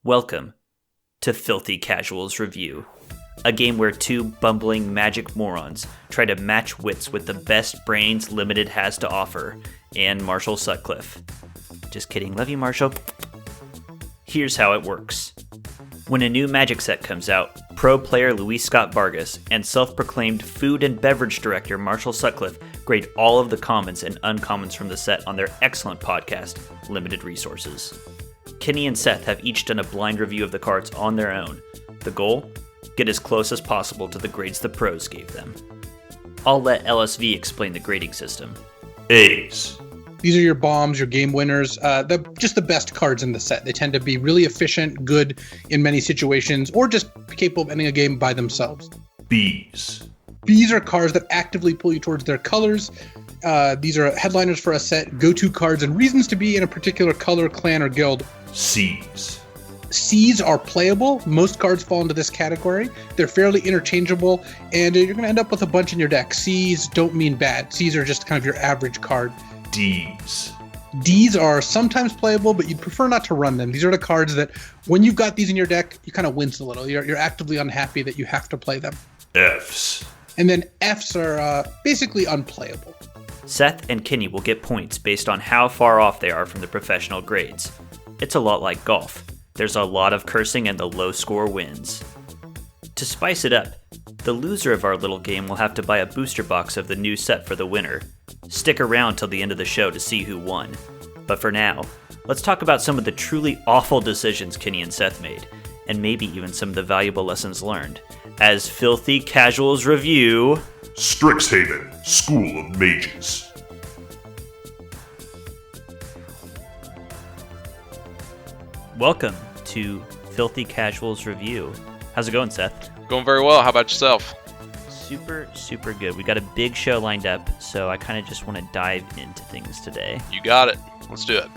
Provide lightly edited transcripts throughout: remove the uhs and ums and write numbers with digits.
Welcome to Filthy Casuals Review, a game where two bumbling magic morons try to match wits with the best brains Limited has to offer, and Marshall Sutcliffe. Just kidding, love you, Marshall. Here's how it works. When a new Magic set comes out, pro player Luis Scott-Vargas and self-proclaimed food and beverage director Marshall Sutcliffe grade all of the commons and uncommons from the set on their excellent podcast, Limited Resources. Kenny and Seth have each done a blind review of the cards on their own. The goal? Get as close as possible to the grades the pros gave them. I'll let LSV explain the grading system. A's. These are your bombs, your game winners, just the best cards in the set. They tend to be really efficient, good in many situations, or just capable of ending a game by themselves. B's. B's are cards that actively pull you towards their colors. These are headliners for a set, go-to cards, and reasons to be in a particular color, clan, or guild. C's. C's are playable. Most cards fall into this category. They're fairly interchangeable, and you're going to end up with a bunch in your deck. C's don't mean bad. C's are just kind of your average card. D's. D's are sometimes playable, but you'd prefer not to run them. These are the cards that, when you've got these in your deck, you kind of wince a little. You're actively unhappy that you have to play them. F's. And then F's are basically unplayable. Seth and Kenny will get points based on how far off they are from the professional grades. It's a lot like golf. There's a lot of cursing and the low score wins. To spice it up, the loser of our little game will have to buy a booster box of the new set for the winner. Stick around till the end of the show to see who won. But for now, let's talk about some of the truly awful decisions Kenny and Seth made, and maybe even some of the valuable lessons learned, as Filthy Casuals review Strixhaven, School of Mages. Welcome to Filthy Casuals Review. How's it going, Seth? Going very well. How about yourself? Super good. We got a big show lined up, so I kind of just want to dive into things today. You got it. Let's do it.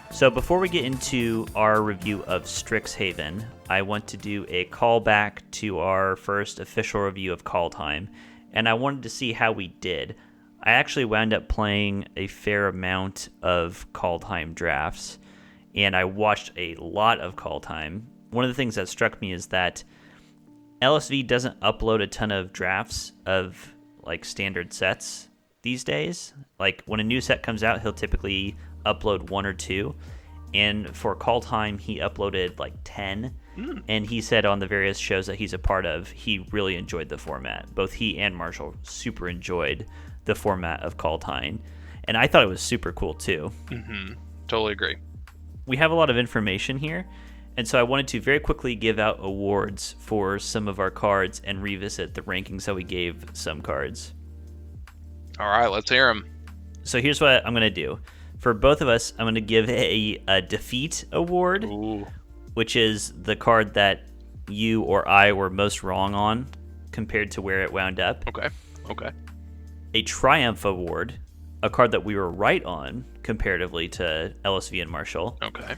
So before we get into our review of Strixhaven, I want to do a callback to our first official review of Call Time, and I wanted to see how we did. I actually wound up playing a fair amount of Call Time drafts, and I watched a lot of Call Time. One of the things that struck me is that LSV doesn't upload a ton of drafts of like standard sets these days. Like when a new set comes out, he'll typically upload one or two. And for Call Time, he uploaded like 10. And he said on the various shows that he's a part of, he really enjoyed the format. Both he and Marshall super enjoyed the format of Call Time. And I thought it was super cool too. Mm-hmm. Totally agree. We have a lot of information here. And so I wanted to very quickly give out awards for some of our cards and revisit the rankings that we gave some cards. All right, let's hear them. So here's what I'm going to do. For both of us, I'm going to give a defeat award, Ooh. which is the card that you or I were most wrong on compared to where it wound up. Okay. A triumph award, a card that we were right on comparatively to LSV and Marshall. Okay.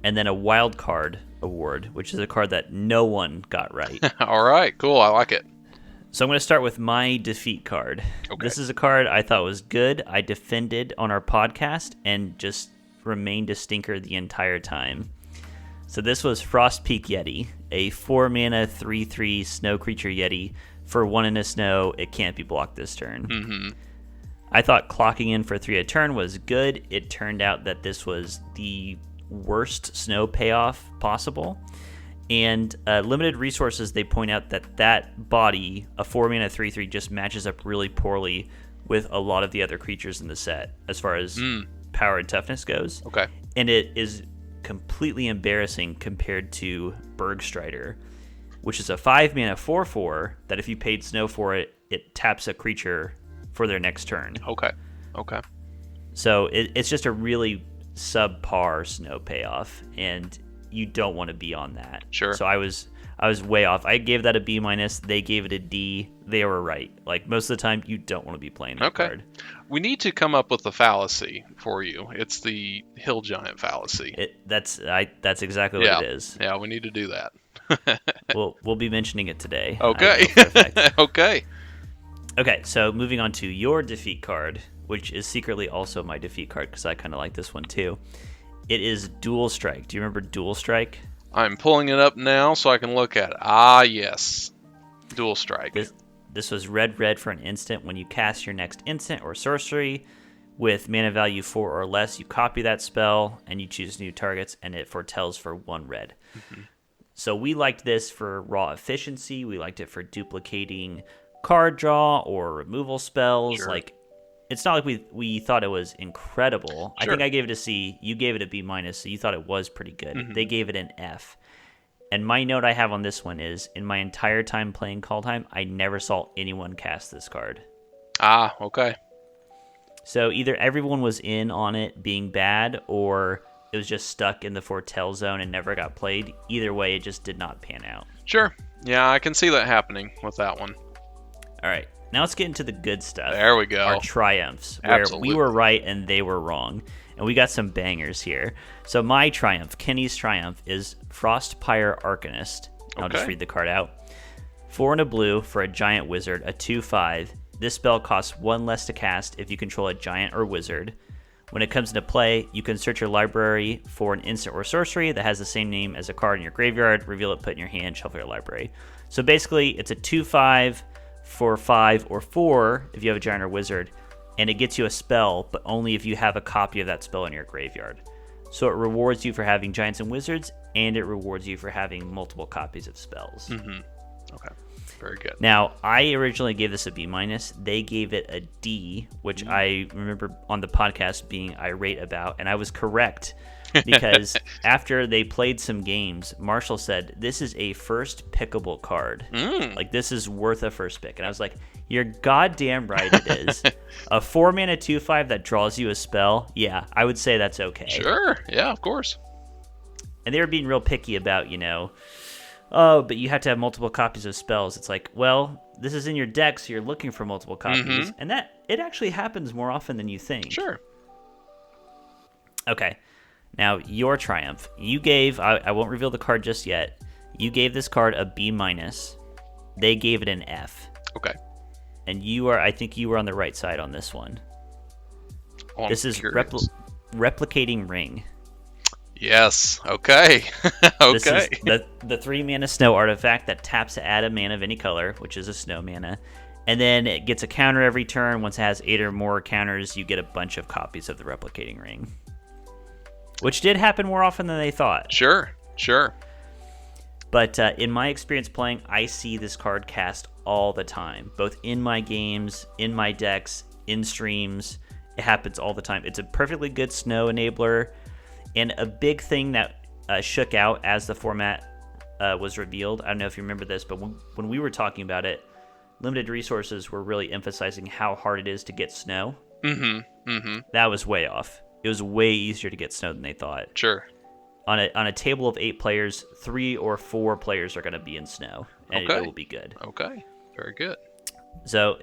And then a wild card award, which is a card that no one got right. All right, cool. I like it. So I'm going to start with my defeat card. Okay. This is a card I thought was good. I defended on our podcast and just remained a stinker the entire time. So this was Frostpeak Yeti, a 4-mana 3/3 snow creature Yeti. For 1 in a snow, it can't be blocked this turn. Mm-hmm. I thought clocking in for 3 a turn was good. It turned out that this was the worst snow payoff possible. And Limited Resources, they point out that body, a 4-mana 3/3, just matches up really poorly with a lot of the other creatures in the set as far as power and toughness goes. Okay. And it is completely embarrassing compared to Bergstrider, which is a 5-mana 4/4 that if you paid snow for it, it taps a creature for their next turn. Okay. So it's just a really subpar snow payoff, and you don't want to be on that. Sure. So I was way off. I gave that a B-. They gave it a D. They were right. Like most of the time, you don't want to be playing that card. We need to come up with a fallacy for you. It's the Hill Giant fallacy. That's exactly what it is. Yeah, we need to do that. We'll be mentioning it today. Okay. Okay, so moving on to your defeat card, which is secretly also my defeat card because I kind of like this one too. It is Dual Strike. Do you remember Dual Strike? I'm pulling it up now so I can look at it. Ah, yes. Dual strike. This was red for an instant. When you cast your next instant or sorcery with mana value 4 or less, you copy that spell and you choose new targets, and it foretells for 1 red. Mm-hmm. So we liked this for raw efficiency. We liked it for duplicating card draw or removal spells. Sure. Like, it's not like we thought it was incredible. Sure. I think I gave it a C. You gave it a B-, so you thought it was pretty good. Mm-hmm. They gave it an F. And my note I have on this one is, in my entire time playing Kaldheim, I never saw anyone cast this card. Ah, okay. So either everyone was in on it being bad, or it was just stuck in the foretell zone and never got played. Either way, it just did not pan out. Sure. Yeah, I can see that happening with that one. All right, now let's get into the good stuff. There we go. Our triumphs, where Absolutely. we were right and they were wrong. And we got some bangers here. So my triumph, Kenny's triumph, is Frostpire Arcanist. I'll just Okay. read the card out. 4 and a blue for a giant wizard, a 2/5. This spell costs 1 less to cast if you control a giant or wizard. When it comes into play, you can search your library for an instant or sorcery that has the same name as a card in your graveyard, reveal it, put it in your hand, shuffle your library. So basically, it's a 2/5 for 5 or 4 if you have a giant or wizard, and it gets you a spell, but only if you have a copy of that spell in your graveyard. So it rewards you for having giants and wizards, and it rewards you for having multiple copies of spells. Mm-hmm. Okay. Very good. Now, I originally gave this a B-. They gave it a D, which I remember on the podcast being irate about, and I was correct because after they played some games, Marshall said, this is a first pickable card. Like, this is worth a first pick. And I was like, you're goddamn right it is. A 4-mana 2/5 that draws you a spell, yeah, I would say that's okay. Sure. Yeah, of course. And they were being real picky about, oh, but you have to have multiple copies of spells. It's like, well, this is in your deck, so you're looking for multiple copies. And that it actually happens more often than you think. Sure. Okay. Now, your triumph. You gave, I won't reveal the card just yet. You gave this card a B-. They gave it an F. Okay. And I think you were on the right side on this one. Oh, I'm This is curious. Replicating Ring. Yes. Okay. This is Okay. the 3-mana snow artifact that taps to add a mana of any color, which is a snow mana. And then it gets a counter every turn. Once it has 8 or more counters, you get a bunch of copies of the Replicating Ring. Which did happen more often than they thought. Sure. Sure. But in my experience playing, I see this card cast all the time. Both in my games, in my decks, in streams. It happens all the time. It's a perfectly good snow enabler. And a big thing that shook out as the format was revealed, I don't know if you remember this, but when we were talking about it, Limited Resources were really emphasizing how hard it is to get snow. Mm-hmm. Mm-hmm. That was way off. It was way easier to get snow than they thought. Sure. On a table of 8 players, 3 or 4 players are going to be in snow, and Okay. it will be good. Okay. Very good. So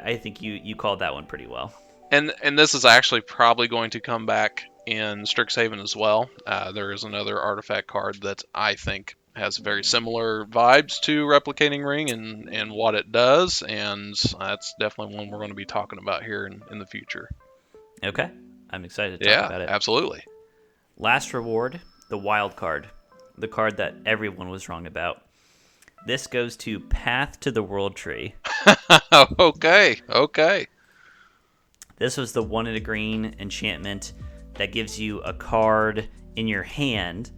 I think you called that one pretty well. And this is actually probably going to come back in Strixhaven as well. There is another artifact card that I think has very similar vibes to Replicating Ring and what it does, and that's definitely one we're going to be talking about here in the future. Okay. I'm excited to talk about Yeah, it. absolutely. Last reward, the wild card. The card that everyone was wrong about. This goes to Path to the World Tree. Okay. This was the 1 and a green enchantment that gives you a card in your hand,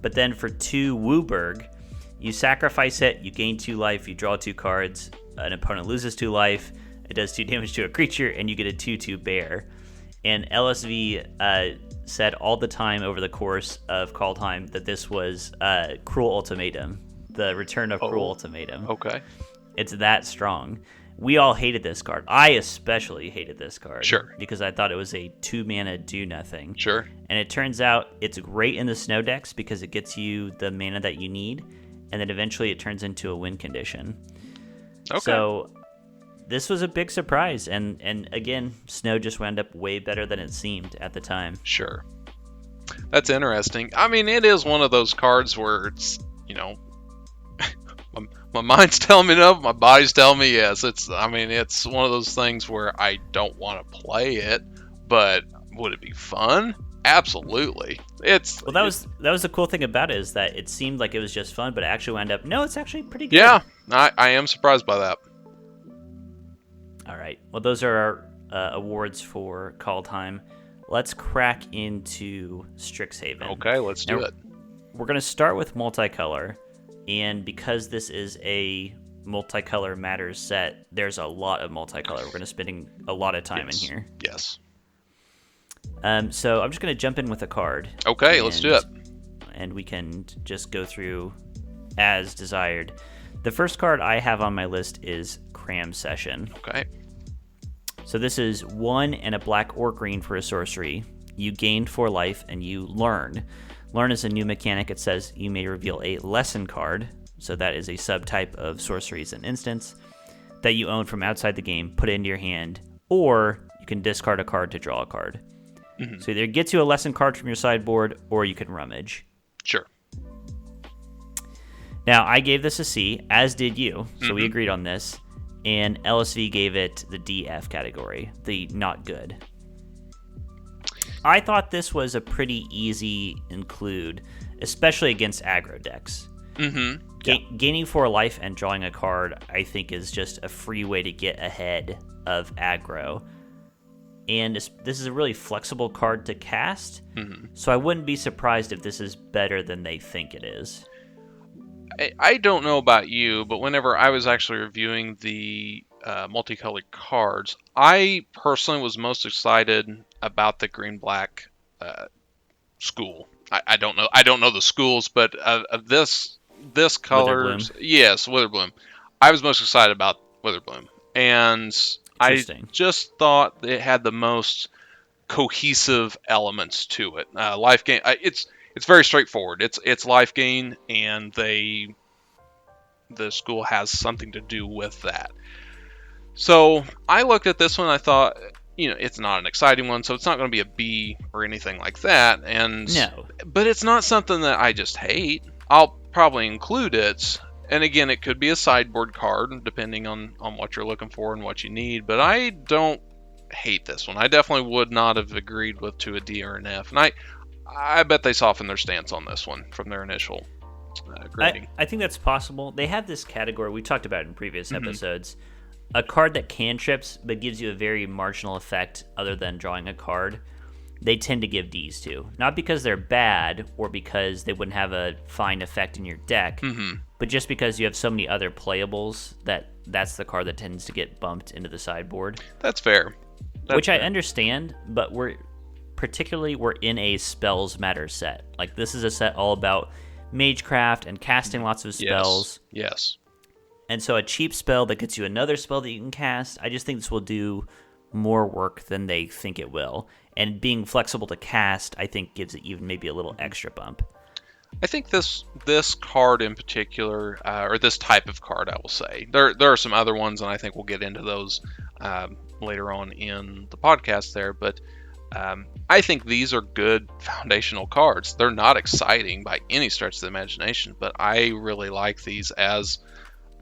but then for 2 Wooburg, you sacrifice it, you gain 2 life, you draw 2 cards, an opponent loses 2 life, it does 2 damage to a creature, and you get a 2/2 bear. And LSV said all the time over the course of Kaldheim that this was Cruel Ultimatum, the return of Cruel Ultimatum. Okay. It's that strong. We all hated this card. I especially hated this card. Sure. Because I thought it was a 2-mana do-nothing. Sure. And it turns out it's great in the snow decks because it gets you the mana that you need, and then eventually it turns into a win condition. Okay. So this was a big surprise, and again, snow just wound up way better than it seemed at the time. Sure. That's interesting. I mean, it is one of those cards where it's, my mind's telling me no, my body's telling me yes. It's one of those things where I don't want to play it, but would it be fun? Absolutely. It's Well, that was the cool thing about it, is that it seemed like it was just fun, but it actually wound up, no, it's actually pretty good. yeah. I am surprised by that. All right. Well, those are our awards for Call Time. Let's crack into Strixhaven. Okay, let's do it. We're going to start with multicolor, and because this is a multicolor matters set, there's a lot of multicolor. We're going to spending a lot of time in here. Yes. So I'm just going to jump in with a card. Okay, let's do it. And we can just go through as desired. The first card I have on my list is Cram Session. Okay. So this is 1 and a black or green for a sorcery. You gain 4 life and you learn. Learn is a new mechanic. It says you may reveal a lesson card. So that is a subtype of sorceries and instance that you own from outside the game. Put it into your hand, or you can discard a card to draw a card. Mm-hmm. So either it gets you a lesson card from your sideboard, or you can rummage. Sure. Now, I gave this a C, as did you. So we agreed on this. And LSV gave it the DF category, the not good. I thought this was a pretty easy include, especially against aggro decks. Mm-hmm. Gaining 4 life and drawing a card, I think, is just a free way to get ahead of aggro. And this is a really flexible card to cast, so I wouldn't be surprised if this is better than they think it is. I don't know about you, but whenever I was actually reviewing the multicolored cards, I personally was most excited about the green-black school. I don't know the schools, but of this colors, yes, Witherbloom. I was most excited about Witherbloom, and I just thought it had the most cohesive elements to it. Life gain. It's very straightforward. It's life gain, and the school has something to do with that. So I looked at this one. I thought, it's not an exciting one, so it's not going to be a B or anything like that. And no, but it's not something that I just hate. I'll probably include it. And again, it could be a sideboard card, depending on what you're looking for and what you need. But I don't hate this one. I definitely would not have agreed to a D or an F. And I bet they softened their stance on this one from their initial grading. I think that's possible. They have this category, we talked about it in previous episodes, a card that cantrips but gives you a very marginal effect other than drawing a card. They tend to give Ds to. Not because they're bad or because they wouldn't have a fine effect in your deck, but just because you have so many other playables that's the card that tends to get bumped into the sideboard. That's fair. Which I understand, but we're in a spells matter set. Like, this is a set all about magecraft and casting lots of spells. Yes. And so a cheap spell that gets you another spell that you can cast, I just think this will do more work than they think it will. And being flexible to cast, I think, gives it even maybe a little extra bump. I think this card in particular, or this type of card, I will say. There are some other ones, and I think we'll get into those later on in the podcast there. But I think these are good foundational cards. They're not exciting by any stretch of the imagination, but I really like these as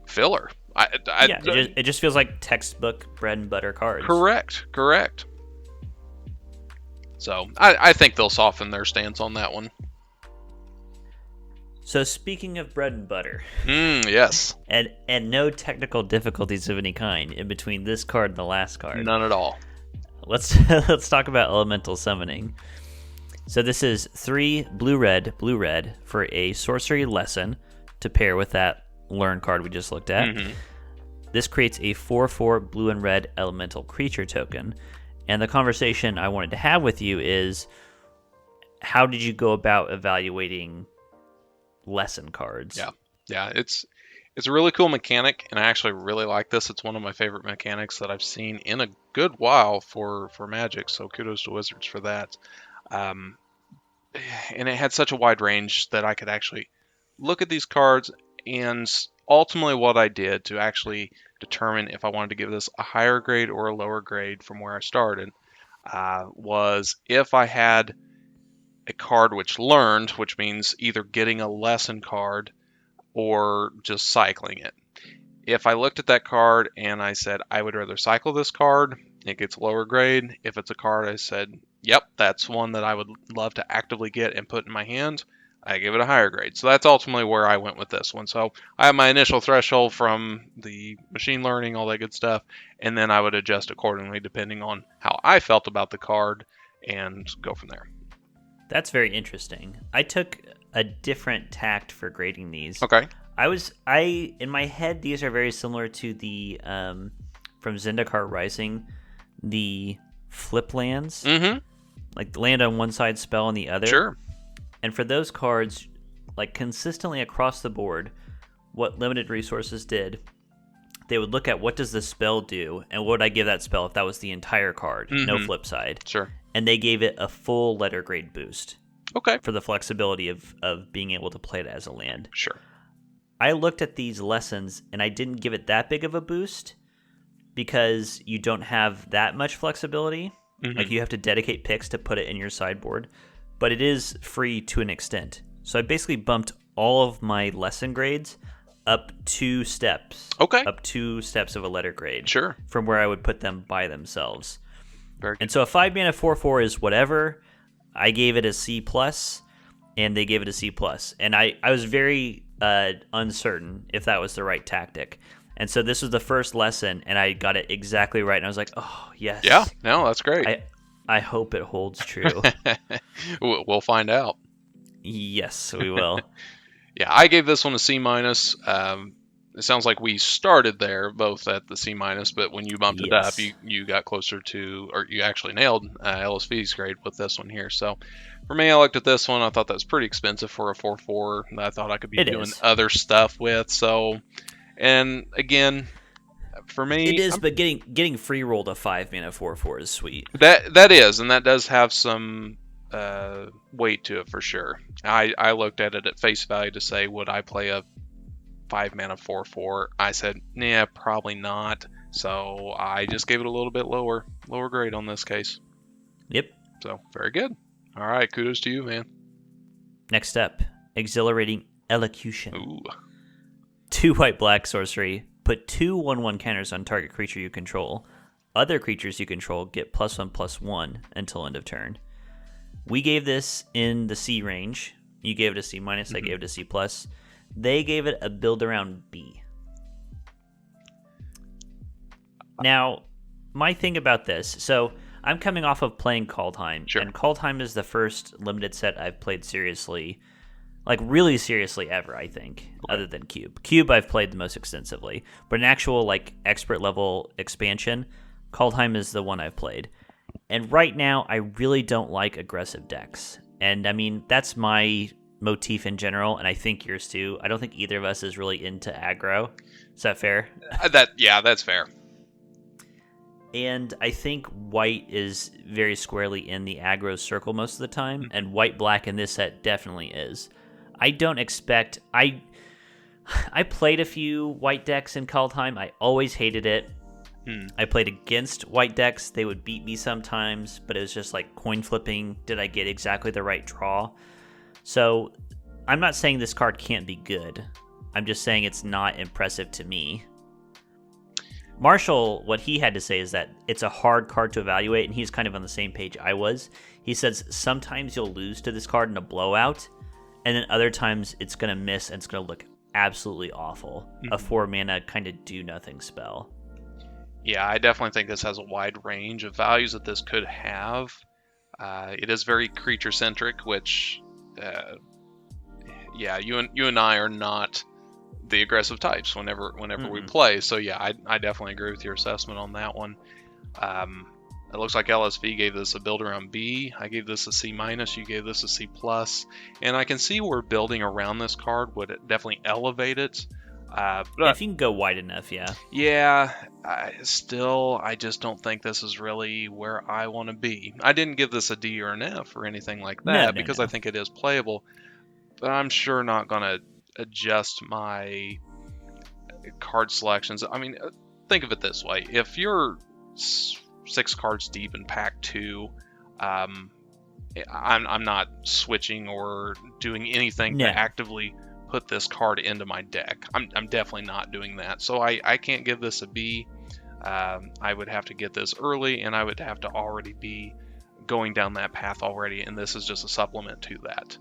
filler. It just feels like textbook bread and butter cards. Correct. So I think they'll soften their stance on that one. So speaking of bread and butter, yes, and no technical difficulties of any kind in between this card and the last card. None at all. Let's talk about elemental summoning. So this is 3 blue red for a sorcery lesson to pair with that learn card we just looked at. This creates a 4/4 blue and red elemental creature token. And the conversation I wanted to have with you is, how did you go about evaluating lesson cards? Yeah, it's a really cool mechanic, and I actually really like this. It's one of my favorite mechanics that I've seen in a good while for Magic, so kudos to Wizards for that. And it had such a wide range that I could actually look at these cards, and ultimately what I did to actually determine if I wanted to give this a higher grade or a lower grade from where I started was if I had a card which learned, which means either getting a lesson card or just cycling it. If I looked at that card and I said, I would rather cycle this card, it gets lower grade. If it's a card I said, yep, that's one that I would love to actively get and put in my hand, I give it a higher grade. So that's ultimately where I went with this one. So I have my initial threshold from the machine learning, all that good stuff, and then I would adjust accordingly depending on how I felt about the card and go from there. That's very interesting. I took a different tact for grading these. Okay. In my head, these are very similar to the from Zendikar Rising, the flip lands. Mm-hmm. Like land on one side, spell on the other. Sure. And for those cards, like consistently across the board, what limited resources did, they would look at what does the spell do, and what would I give that spell if that was the entire card, no flip side. Sure. And they gave it a full letter grade boost. Okay. For the flexibility of being able to play it as a land. Sure. I looked at these lessons, and I didn't give it that big of a boost because you don't have that much flexibility. Mm-hmm. Like you have to dedicate picks to put it in your sideboard. But it is free to an extent. So I basically bumped all of my lesson grades up 2 steps. Okay. Up 2 steps of a letter grade. Sure. From where I would put them by themselves. Very good. And so a 5-mana 4/4 is whatever. I gave it a C+, and they gave it a C+. And I was very uncertain if that was the right tactic. And so this was the first lesson, and I got it exactly right. And I was like, oh, yes. Yeah, no, that's great. I hope it holds true. We'll find out. Yes, we will. Yeah, I gave this one a C-. It sounds like we started there both at the C-, but when you bumped it up, you got closer to, or you actually nailed LSV's grade with this one here. So for me, I looked at this one. I thought that was pretty expensive for a 4/4 that I thought I could be doing other stuff with. So, and again, for me, it is, but getting free rolled a 5-mana 4/4 is sweet. That is, and that does have some weight to it for sure. I looked at it at face value to say, would I play a 5-mana 4/4? I said, nah, probably not. So I just gave it a little bit lower grade on this case. Yep. So very good. All right, kudos to you, man. Next up, exhilarating elocution. Ooh. 2 white-black sorcery. Put 2 1/1 counters on target creature you control. Other creatures you control get +1/+1 until end of turn. We gave this in the C range. You gave it a C-. I gave it a C+. They gave it a build around B. Now, my thing about this, so I'm coming off of playing Kaldheim, sure. And Kaldheim is the first limited set I've played seriously, like really seriously ever, I think, other than Cube. Cube I've played the most extensively, but an actual like expert level expansion, Kaldheim is the one I've played. And right now, I really don't like aggressive decks. And I mean, that's my motif in general, and I think yours too. I don't think either of us is really into aggro. Is that fair? That's fair. And I think white is very squarely in the aggro circle most of the time, and white-black in this set definitely is. I don't expect... I played a few white decks in Kaldheim. I always hated it. I played against white decks. They would beat me sometimes, but it was just like coin flipping. Did I get exactly the right draw? So I'm not saying this card can't be good. I'm just saying it's not impressive to me. Marshall, what he had to say is that it's a hard card to evaluate, and he's kind of on the same page I was. He says sometimes you'll lose to this card in a blowout, and then other times it's going to miss and it's going to look absolutely awful. A 4-mana kind of do-nothing spell. Yeah, I definitely think this has a wide range of values that this could have. It is very creature-centric, which, you and I are not the aggressive types whenever we play. So yeah, I definitely agree with your assessment on that one. It looks like LSV gave this a build around B. I gave this a C-. You gave this a C+. And I can see where building around this card would definitely elevate it. But if you can go wide enough, yeah. Yeah, I just don't think this is really where I want to be. I didn't give this a D or an F or anything like that because I think it is playable. But I'm sure not going to adjust my card selections. I mean, think of it this way. If you're 6 cards deep in pack 2, I'm not switching or doing anything to actively put this card into my deck. I'm definitely not doing that. So I can't give this a B. I would have to get this early, and I would have to already be going down that path already, and this is just a supplement to that.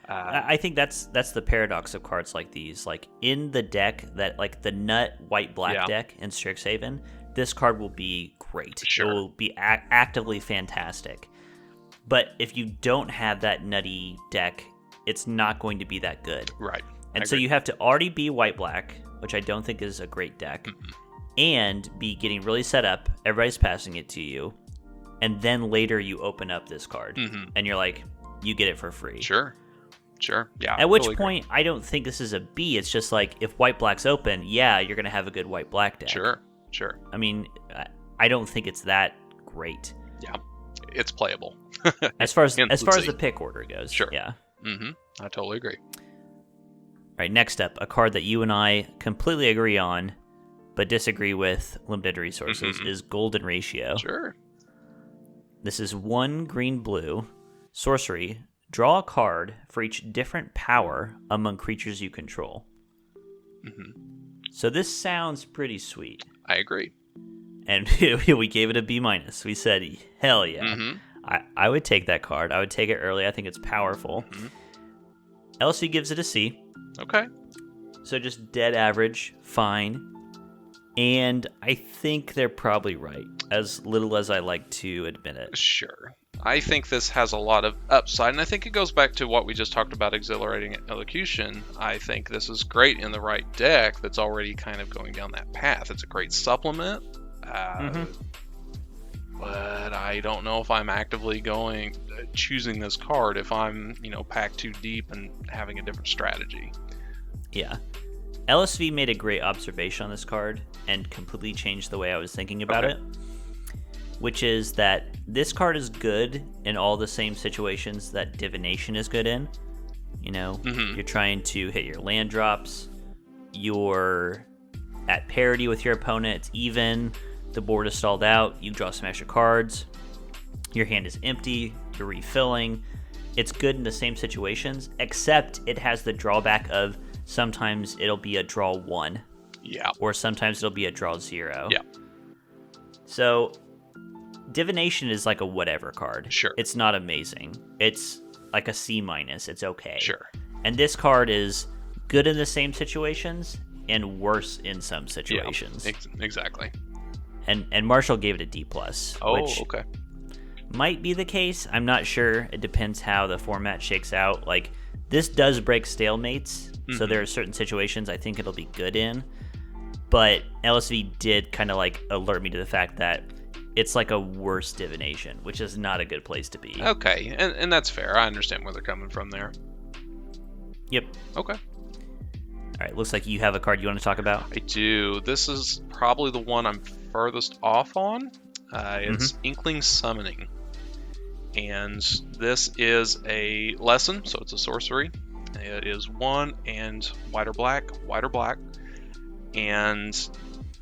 I think that's the paradox of cards like these. Like in the deck that like the nut white-black deck in Strixhaven, this card will be great. Sure. It will be actively fantastic. But if you don't have that nutty deck, it's not going to be that good. Right. And so you have to already be white-black, which I don't think is a great deck, and be getting really set up. Everybody's passing it to you. And then later you open up this card, and you're like, you get it for free. Sure. Yeah. At which point, I don't think this is a B. It's just like, if white-black's open, yeah, you're going to have a good white-black deck. Sure. I mean, I don't think it's that great. Yeah. It's playable. As far as the pick order goes. Sure. Yeah. I totally agree. All right, next up, a card that you and I completely agree on, but disagree with limited resources, is Golden Ratio. Sure. This is 1 green-blue, sorcery, draw a card for each different power among creatures you control. So this sounds pretty sweet. I agree. And we gave it a B-. We said, hell yeah. I would take that card. I would take it early. I think it's powerful. LSV gives it a C. Okay. So just dead average, fine. And I think they're probably right, as little as I like to admit it. Sure. I think this has a lot of upside, and I think it goes back to what we just talked about, exhilarating elocution. I think this is great in the right deck that's already kind of going down that path. It's a great supplement, but I don't know if I'm actively choosing this card if I'm, packed too deep and having a different strategy. Yeah. LSV made a great observation on this card and completely changed the way I was thinking about it, which is that this card is good in all the same situations that Divination is good in. You're trying to hit your land drops, you're at parity with your opponent, it's even, the board is stalled out, you draw some extra cards, your hand is empty, you're refilling. It's good in the same situations, except it has the drawback of sometimes it'll be a draw 1. Yeah. Or sometimes it'll be a draw 0. Yeah. So Divination is like a whatever card. Sure. It's not amazing. It's like a C-. It's okay. Sure. And this card is good in the same situations and worse in some situations. Yeah, exactly. And Marshall gave it a D+. Which okay. might be the case. I'm not sure. It depends how the format shakes out. Like, this does break stalemates, so there are certain situations I think it'll be good in. But LSV did kind of like alert me to the fact that it's like a worse Divination, which is not a good place to be. Okay, and that's fair. I understand where they're coming from there. Yep. Okay. All right, looks like you have a card you want to talk about. I do. This is probably the one I'm furthest off on. It's Inkling Summoning. And this is a lesson, so it's a sorcery. It is 1 and white or black. And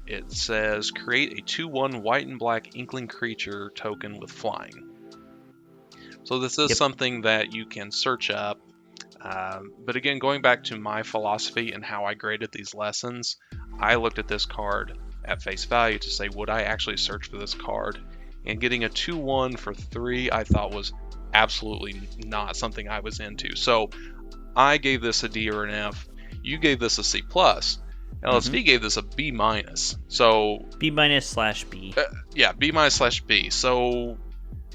it says create a 2/1 white and black Inkling creature token with flying. So this is something that you can search up. But again, going back to my philosophy and how I graded these lessons, I looked at this card at face value to say, would I actually search for this card? And getting a 2/1 for 3, I thought was absolutely not something I was into. So I gave this a D or an F. You gave this a C+. LSV gave this a B-. So B-/B. Yeah, B-/B. So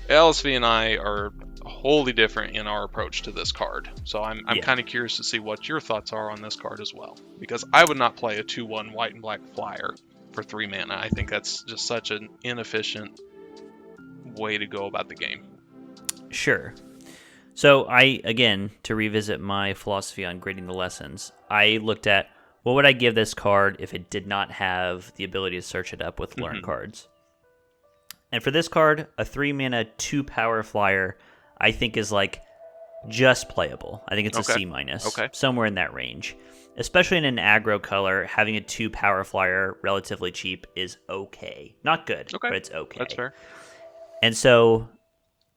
LSV and I are wholly different in our approach to this card. So I'm kind of curious to see what your thoughts are on this card as well. Because I would not play a 2/1 white and black flyer for 3 mana. I think that's just such an inefficient way to go about the game. Sure. So again, to revisit my philosophy on grading the lessons, I looked at what would I give this card if it did not have the ability to search it up with learn cards. And for this card, a 3 mana 2 power flyer, I think is like just playable. I think it's a C-, somewhere in that range. Especially in an aggro color, having a 2 power flyer relatively cheap is okay. Not good, but it's okay. That's fair. And so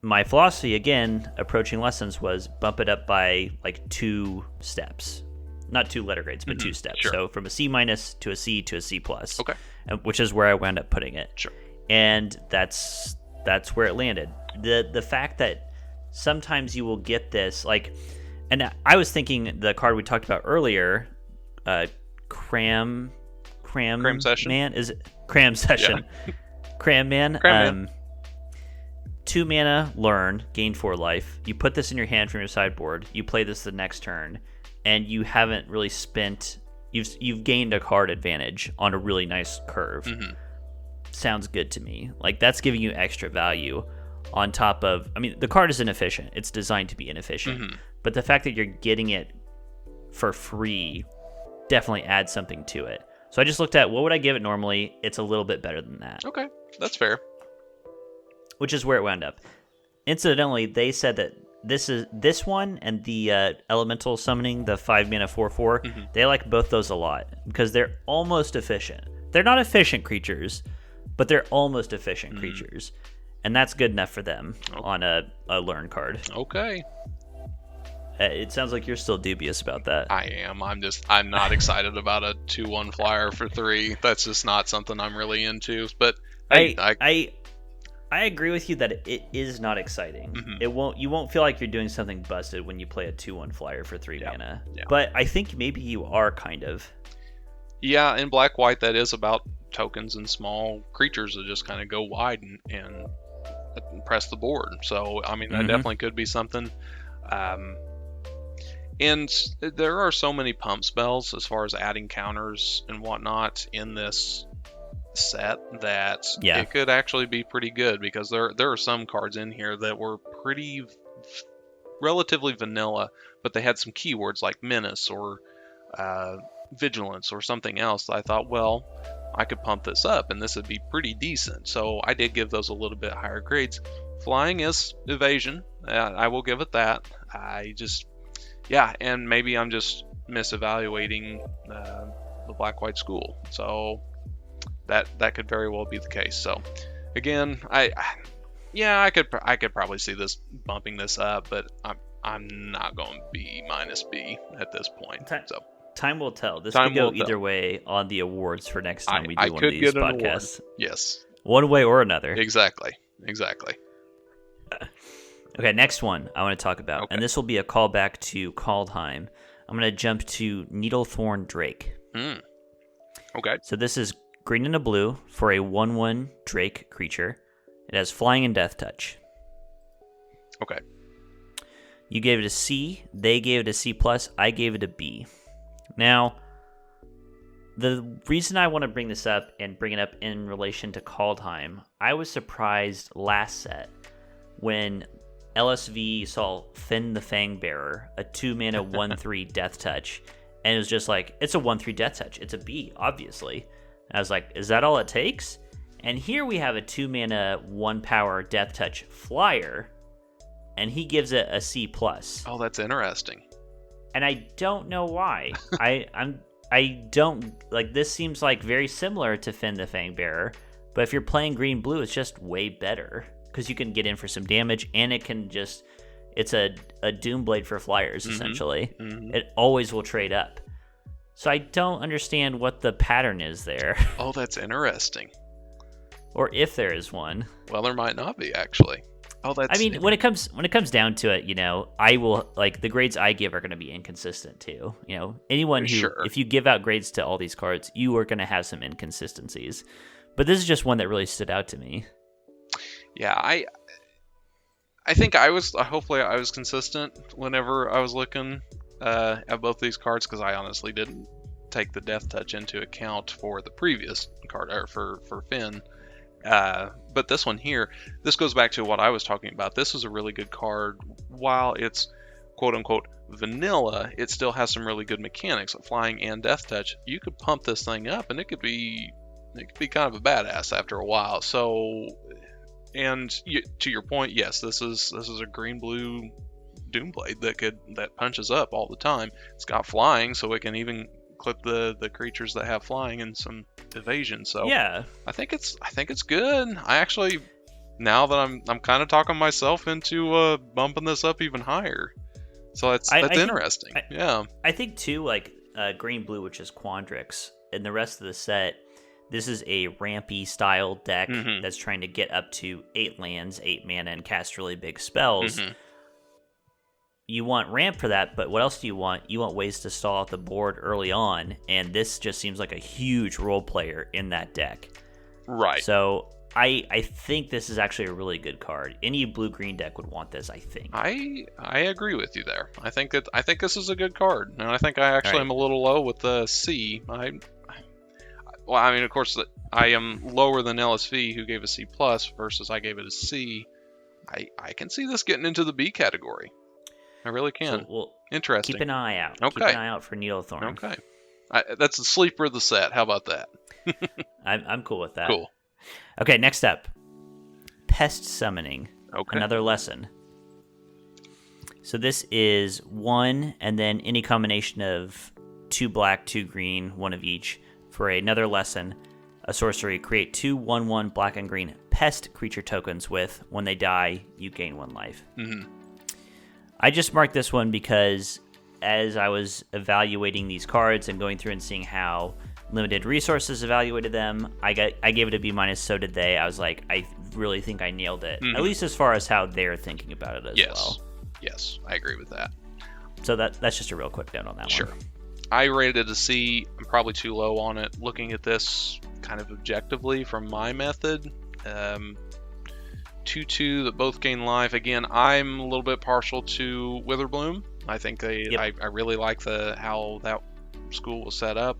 my philosophy, again, approaching lessons was bump it up by like 2 steps. Not 2 letter grades, but 2 steps. Sure. So from a C- to a C to a C+. Okay. Which is where I wound up putting it. Sure. And that's where it landed. the fact that sometimes you will get this, like, and I was thinking the card we talked about earlier, Cram Session? Man, is it Cram Session? Yeah. Cram Man. 2 mana, learn, gain 4 life. You put this in your hand from your sideboard. You play this the next turn, and you haven't really spent. You've gained a card advantage on a really nice curve. Mm-hmm. Sounds good to me. Like, that's giving you extra value on top of. I mean, the card is inefficient. It's designed to be inefficient, Mm-hmm. but the fact that you're getting it for free definitely adds something to it. So I just looked at what would I give it normally. It's a little bit better than that. Okay, that's fair. Which is where it wound up. Incidentally, they said that this one and the elemental summoning, the 5 mana 4/4, Mm-hmm. they like both those a lot because they're almost efficient. They're not efficient creatures, but they're almost efficient creatures, and that's good enough for them on a learn card. Okay. It sounds like you're still dubious about that. I am. I'm not excited about a 2/1 flyer for 3. That's just not something I'm really into. But I agree with you that it is not exciting. Mm-hmm. You won't feel like you're doing something busted when you play a 2/1 flyer for 3 mana. Yeah. But I think maybe you are kind of. Yeah, in black white, that is about tokens and small creatures that just kind of go wide and press the board. So I mean, that definitely could be something. And there are so many pump spells as far as adding counters and whatnot in this set that it could actually be pretty good, because there are some cards in here that were relatively vanilla, but they had some keywords like menace or vigilance or something else that I thought, well, I could pump this up and this would be pretty decent. So I did give those a little bit higher grades. Flying is evasion. I will give it that. And maybe I'm just misevaluating the black-white school. So that could very well be the case. So again, I could probably see this bumping this up, but I'm not going B minus B at this point. So time will tell. This could go either way on the awards for next time we do one of these podcasts. Yes, one way or another. Exactly. Okay, next one I want to talk about, and this will be a callback to Kaldheim. I'm going to jump to Needlethorn Drake. Okay. So this is green and a blue for a 1/1 Drake creature. It has flying and death touch. Okay. You gave it a C. They gave it a C+. I gave it a B. Now, the reason I want to bring this up and bring it up in relation to Kaldheim, I was surprised last set when LSV saw Finn the Fangbearer, a 2-mana 1/3 death touch, and it was just like, it's a 1/3 death touch. It's a B, obviously. And I was like, is that all it takes? And here we have a 2-mana 1-power death touch flyer, and he gives it a C+. Oh, that's interesting. And I don't know why. I don't like, this seems like very similar to Finn the Fangbearer, but if you're playing green blue, it's just way better because you can get in for some damage, and it's a Doomblade for flyers essentially. It always will trade up. So I don't understand what the pattern is there. Oh, that's interesting. Or if there is one. Well, there might not be, actually. Oh, that's. I mean, when it comes down to it, I will, like, the grades I give are going to be inconsistent too. Anyone who, if you give out grades to all these cards, you are going to have some inconsistencies. But this is just one that really stood out to me. Yeah, I think hopefully I was consistent whenever I was looking at both these cards, because I honestly didn't take the death touch into account for the previous card, or for Finn. But this one here, this goes back to what I was talking about. This is a really good card. While it's quote unquote vanilla, it still has some really good mechanics, like flying and death touch. You could pump this thing up, and it could be kind of a badass after a while. So, and to your point, yes, this is a green blue Doomblade that punches up all the time. It's got flying, so it can even clip the creatures that have flying and some evasion. So yeah, I think it's good. I actually, now that I'm kind of talking myself into bumping this up even higher. So that's interesting. I think too, like green blue, which is Quandrix, and the rest of the set, this is a rampy style deck Mhm. that's trying to get up to 8 lands, 8 mana, and cast really big spells. Mhm. You want ramp for that, but what else do you want? You want ways to stall out the board early on, and this just seems like a huge role player in that deck. Right. So I think this is actually a really good card. Any blue-green deck would want this, I think. I agree with you there. I think this is a good card, and I think I actually Right. am a little low with the C. Well, I mean, of course, I am lower than LSV, who gave a C plus, versus I gave it a C. I can see this getting into the B category. I really can. So we'll Interesting. keep an eye out. Okay. Keep an eye out for Needlethorn. Okay. That's the sleeper of the set. How about that? I'm cool with that. Cool. Okay, next up. Pest Summoning. Okay. Another lesson. So this is 1, and then any combination of 2 black, 2 green, 1 of each. For another lesson, a sorcery, create 2 1/1 black and green pest creature tokens with, when they die, you gain 1 life. Mm-hmm. I just marked this one because as I was evaluating these cards and going through and seeing how limited resources evaluated them, I gave it a B minus. So did they. I was like, I really think I nailed it, Mhm. at least as far as how they're thinking about it as Yes. well. Yes, I agree with that. So that's just a real quick note on that Sure. one. I rated it a C. I'm probably too low on it. Looking at this kind of objectively from my method, 2/2 that both gain life. Again, I'm a little bit partial to Witherbloom. I think I really like how that school was set up.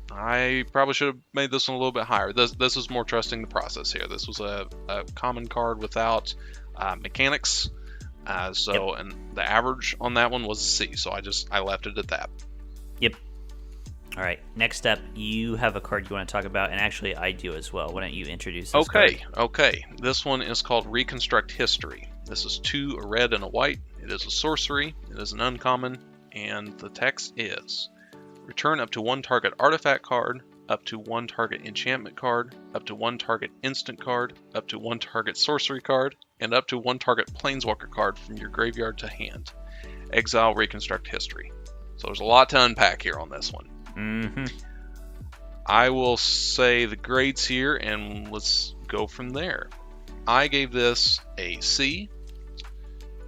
I probably should have made this one a little bit higher. This is more trusting the process here. This was a common card without mechanics. And the average on that one was a C, so I left it at that. Yep. All right. Next up, you have a card you want to talk about, and actually I do as well. Why don't you introduce this card? Okay. This one is called Reconstruct History. This is 2, a red and a white. It is a sorcery. It is an uncommon, and the text is: return up to 1 target artifact card, up to 1 target enchantment card, up to 1 target instant card, up to 1 target sorcery card, and up to 1 target planeswalker card from your graveyard to hand. Exile Reconstruct History. So there's a lot to unpack here on this one. Mm-hmm. I will say the grades here, and let's go from there. I gave this a C.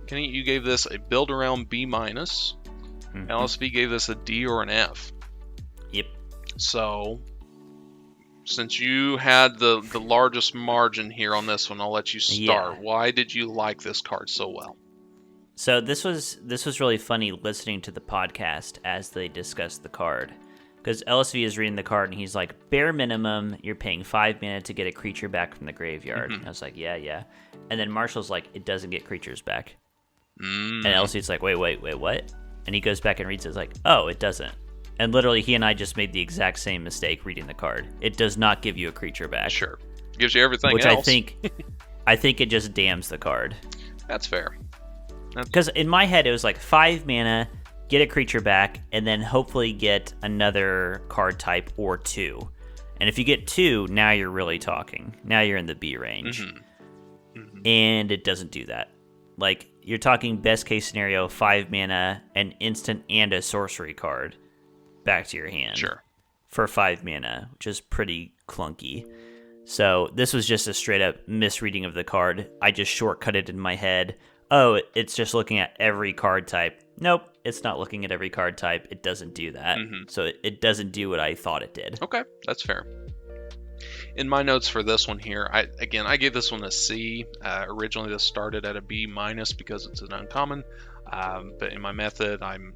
Kenny, you gave this a build around B minus. Mm-hmm. LSV gave this a D or an F. Yep. So, since you had the largest margin here on this one, I'll let you start. Yeah. Why did you like this card so well? So this was really funny listening to the podcast as they discussed the card. Because LSV is reading the card and he's like, bare minimum, you're paying 5 mana to get a creature back from the graveyard. Mm-hmm. And I was like, yeah. And then Marshall's like, it doesn't get creatures back. Mm. And LSV's like, wait, what? And he goes back and reads it, like, oh, it doesn't. And literally, he and I just made the exact same mistake reading the card. It does not give you a creature back. Sure. Gives you everything which else. I think it just damns the card. That's fair. Because in my head, it was like 5 mana, get a creature back, and then hopefully get another card type or 2. And if you get 2, now you're really talking. Now you're in the B range. Mm-hmm. Mm-hmm. And it doesn't do that. Like, you're talking best case scenario, 5 mana, an instant and a sorcery card back to your hand. Sure. For 5 mana, which is pretty clunky. So this was just a straight up misreading of the card. I just shortcutted in my head. Oh, it's just looking at every card type. Nope, it's not looking at every card type. It doesn't do that. Mm-hmm. So it doesn't do what I thought it did. Okay, that's fair. In my notes for this one here, I gave this one a C. Originally, this started at a B minus because it's an uncommon. But in my method, I'm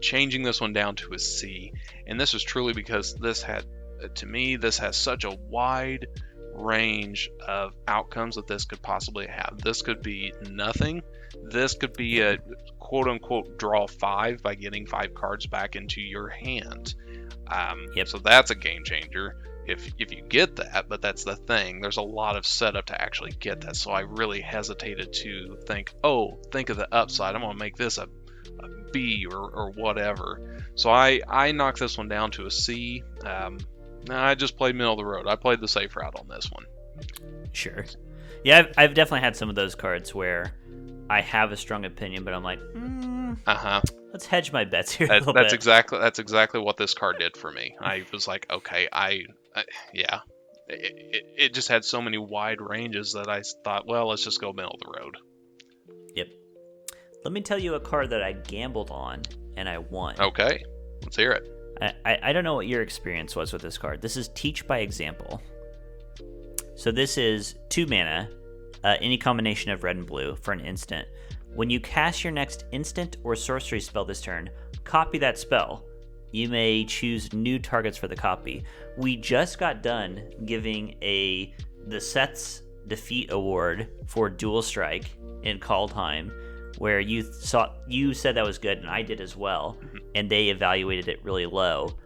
changing this one down to a C. And this is truly because this has such a wide range of outcomes that this could possibly have. This could be nothing. This could be a quote-unquote draw 5 by getting 5 cards back into your hand. Yep. So that's a game changer if you get that, but that's the thing. There's a lot of setup to actually get that, so I really hesitated to think of the upside. I'm going to make this a B or whatever. So I knocked this one down to a C. I just played middle of the road. I played the safe route on this one. Sure. Yeah, I've definitely had some of those cards where I have a strong opinion, but I'm like, let's hedge my bets here a That, little that's bit. exactly what this card did for me. I was like, okay, yeah. It just had so many wide ranges that I thought, well, let's just go middle of the road. Yep. Let me tell you a card that I gambled on and I won. Okay, let's hear it. I don't know what your experience was with this card. This is Teach by Example. So this is 2 mana, any combination of red and blue for an instant. When you cast your next instant or sorcery spell this turn, copy that spell. You may choose new targets for the copy. We just got done giving the Seth's Defeat Award for Dual Strike in Kaldheim, where you said that was good, and I did as well, and they evaluated it really low.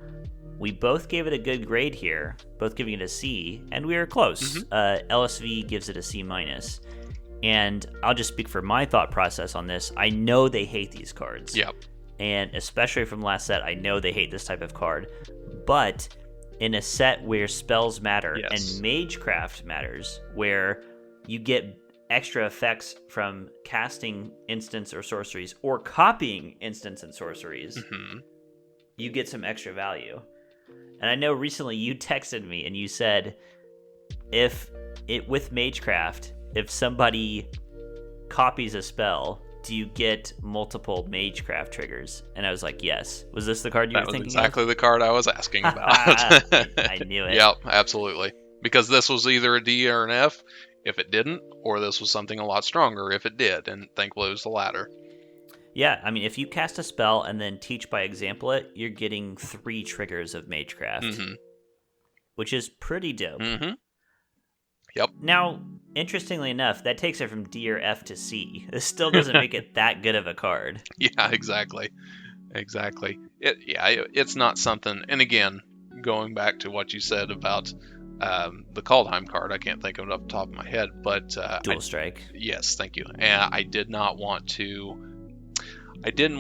We both gave it a good grade here, both giving it a C, and we were close. LSV gives it a C-. And I'll just speak for my thought process on this. I know they hate these cards. Yep. And especially from last set, I know they hate this type of card. But in a set where spells matter and Magecraft matters, where you get extra effects from casting instants or sorceries or copying instants and sorceries, you get some extra value. And I know recently you texted me and you said, with Magecraft, if somebody copies a spell, do you get multiple Magecraft triggers? And I was like, yes. Was this the card you were thinking of? That was exactly the card I was asking about. I knew it. Yep, absolutely. Because this was either a D or an F if it didn't, or this was something a lot stronger if it did, and thankfully it was the latter. Yeah, I mean, if you cast a spell and then Teach by Example it, you're getting 3 triggers of Magecraft, which is pretty dope. Yep. Now, interestingly enough, that takes it from D or F to C. This still doesn't make it that good of a card. Yeah, exactly. It's not something. And again, going back to what you said about the Kaldheim card, I can't think of it off the top of my head, but Dual Strike. Yes, thank you. And I didn't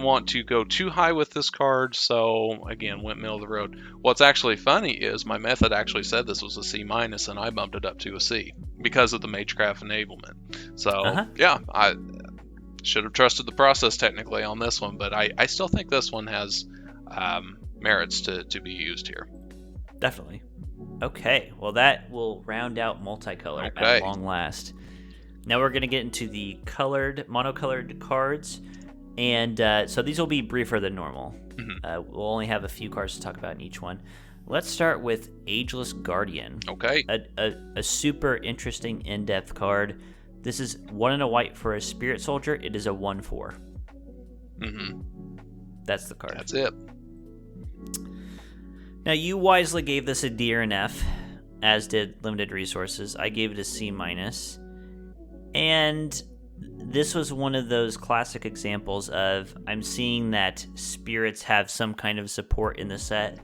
want to go too high with this card, so again, went middle of the road. What's actually funny is my method actually said this was a C-, and I bumped it up to a C because of the Magecraft enablement. So, yeah, I should have trusted the process technically on this one, but I still think this one has merits to be used here. Definitely. Okay, well that will round out multicolor at long last. Now we're going to get into the monocolored cards. And so these will be briefer than normal. We'll only have a few cards to talk about in each one. Let's start with Ageless Guardian. Okay. A super interesting in-depth card. This is 1 and a white for a Spirit Soldier. It is a 1/4. That's the card. That's it. Now, you wisely gave this a D or an F, as did Limited Resources. I gave it a C-. And this was one of those classic examples of I'm seeing that spirits have some kind of support in the set.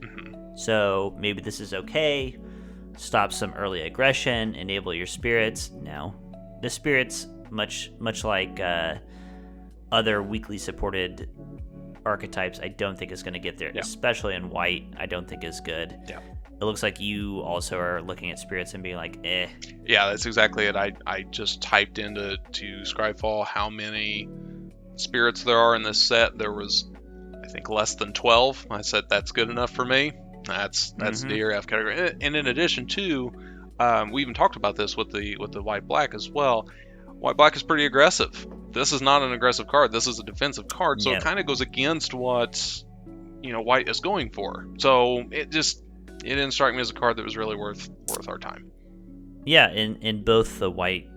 So maybe this is okay. Stop some early aggression, enable your spirits. No. The spirits, much like other weakly supported archetypes, I don't think is going to get there. Especially in white, I don't think is good. It looks like you also are looking at spirits and being like, eh. Yeah, that's exactly it. I just typed into Scryfall how many spirits there are in this set. There was, I think, less than 12. I said that's good enough for me. That's D or F category. And in addition to, we even talked about this with the white-black as well. White-black is pretty aggressive. This is not an aggressive card. This is a defensive card. So it kind of goes against what white is going for. So it didn't strike me as a card that was really worth our time. Yeah, in both the white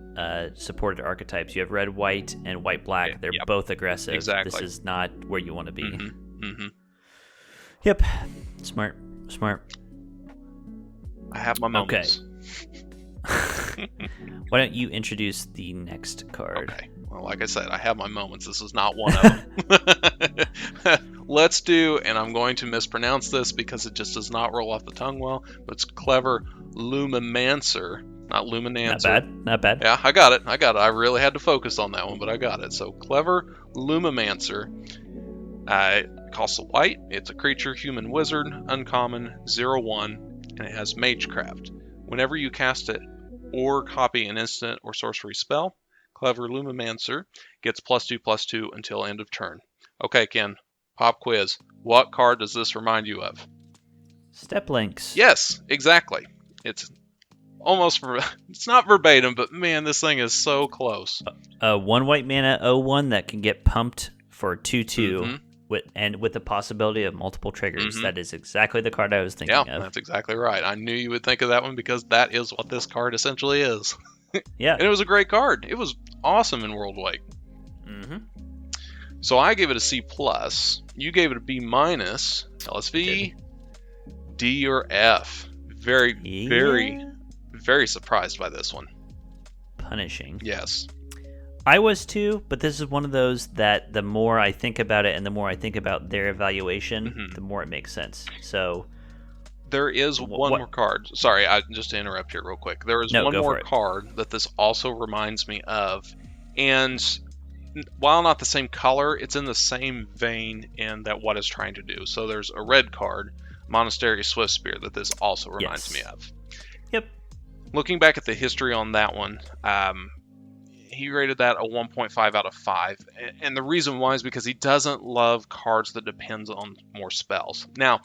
supported archetypes, you have red, white, and white, black. They're both aggressive. Exactly. This is not where you want to be. Yep. Smart. I have my moments. Okay. Why don't you introduce the next card? Okay. Well, like I said, I have my moments. This is not one of them. Let's do, and I'm going to mispronounce this because it just does not roll off the tongue well, but it's Clever Lumimancer, not Luminancer. Not bad. Yeah, I got it. I really had to focus on that one, but I got it. So Clever Lumimancer. Costs a white. It's a creature, human wizard, uncommon, 0/1, and it has Magecraft. Whenever you cast it or copy an instant or sorcery spell, Clever Lumimancer gets +2/+2 until end of turn. Okay, Ken. Pop quiz. What card does this remind you of? Step links. Yes, exactly. It's it's not verbatim, but man, this thing is so close. 1 white mana 0/1 that can get pumped for 2/2 Mhm. with the possibility of multiple triggers. Mhm. That is exactly the card I was thinking Yeah, of. that's exactly right. I knew you would think of that one because that is what this card essentially is. Yeah. And it was a great card. It was awesome in World Wake. Mm-hmm. So I gave it a C+. You gave it a B-. LSV, D, or F. Very, very surprised by this one. Punishing. Yes. I was too, but this is one of those that the more I think about it and the more I think about their evaluation, the more it makes sense. So there is one more card. Sorry, just to interrupt here real quick. There is one more card that this also reminds me of. And while not the same color, it's in the same vein in that what it's trying to do. So there's a red card, Monastery Swiftspear, that this also reminds me of. Yep. Looking back at the history on that one, he rated that a 1.5 out of 5. And the reason why is because he doesn't love cards that depends on more spells. Now,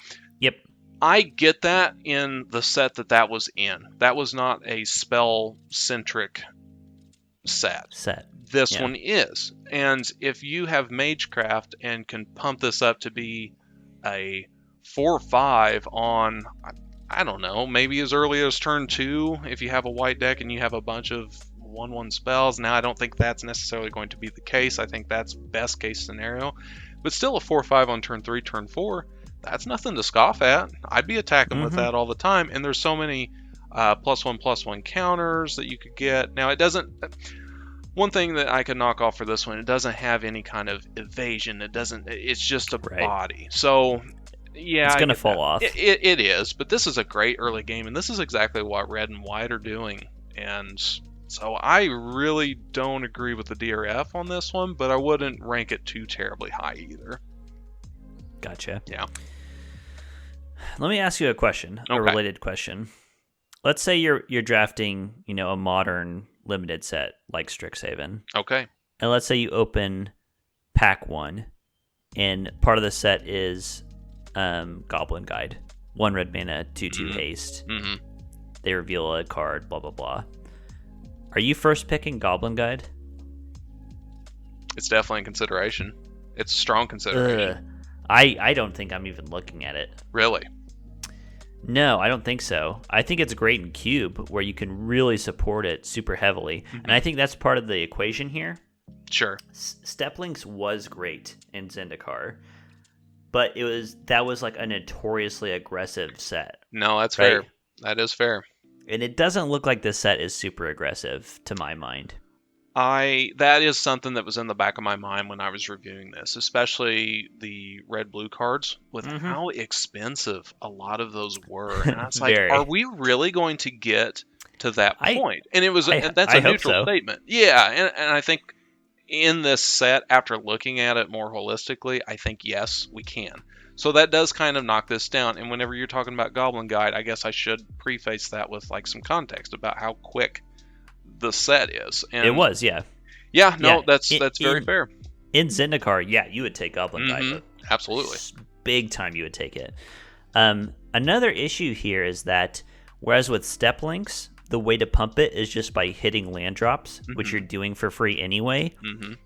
I get that in the set that was in. That was not a spell-centric set. This one is. And if you have Magecraft and can pump this up to be a 4 or 5 on, I don't know, maybe as early as turn 2, if you have a white deck and you have a bunch of 1/1 spells. Now, I don't think that's necessarily going to be the case. I think that's best case scenario. But still a 4 or 5 on turn 3, turn 4, that's nothing to scoff at. I'd be attacking with that all the time. And there's so many +1/+1 counters that you could get. Now, it doesn't... One thing that I could knock off for this one, it doesn't have any kind of evasion. It's just a body. So, yeah. It's going to fall off. It is, but this is a great early game, and this is exactly what red and white are doing. And so I really don't agree with the DRF on this one, but I wouldn't rank it too terribly high either. Gotcha. Yeah. Let me ask you a question, a related question. Let's say you're drafting, a modern limited set like Strixhaven. Okay. And let's say you open pack 1, and part of the set is Goblin Guide. 1 red mana, 2/2 haste. Mm-hmm. They reveal a card, blah, blah, blah. Are you first picking Goblin Guide? It's definitely in consideration. It's a strong consideration. I don't think I'm even looking at it. Really? No, I don't think so. I think it's great in Cube, where you can really support it super heavily. And I think that's part of the equation here. Sure. Steplinks was great in Zendikar, but that was like a notoriously aggressive set. No, that's fair. That is fair. And it doesn't look like this set is super aggressive, to my mind. That is something that was in the back of my mind when I was reviewing this, especially the red-blue cards, with how expensive a lot of those were. And I was like, are we really going to get to that point? And that's a neutral statement. Yeah, and I think in this set, after looking at it more holistically, I think, yes, we can. So that does kind of knock this down. And whenever you're talking about Goblin Guide, I guess I should preface that with like some context about how quick the set is. And it was, yeah. Yeah, no, that's very fair. In Zendikar, yeah, you would take Goblin Guide. Absolutely. Big time you would take it. Another issue here is that whereas with Step Links, the way to pump it is just by hitting land drops, which you're doing for free anyway.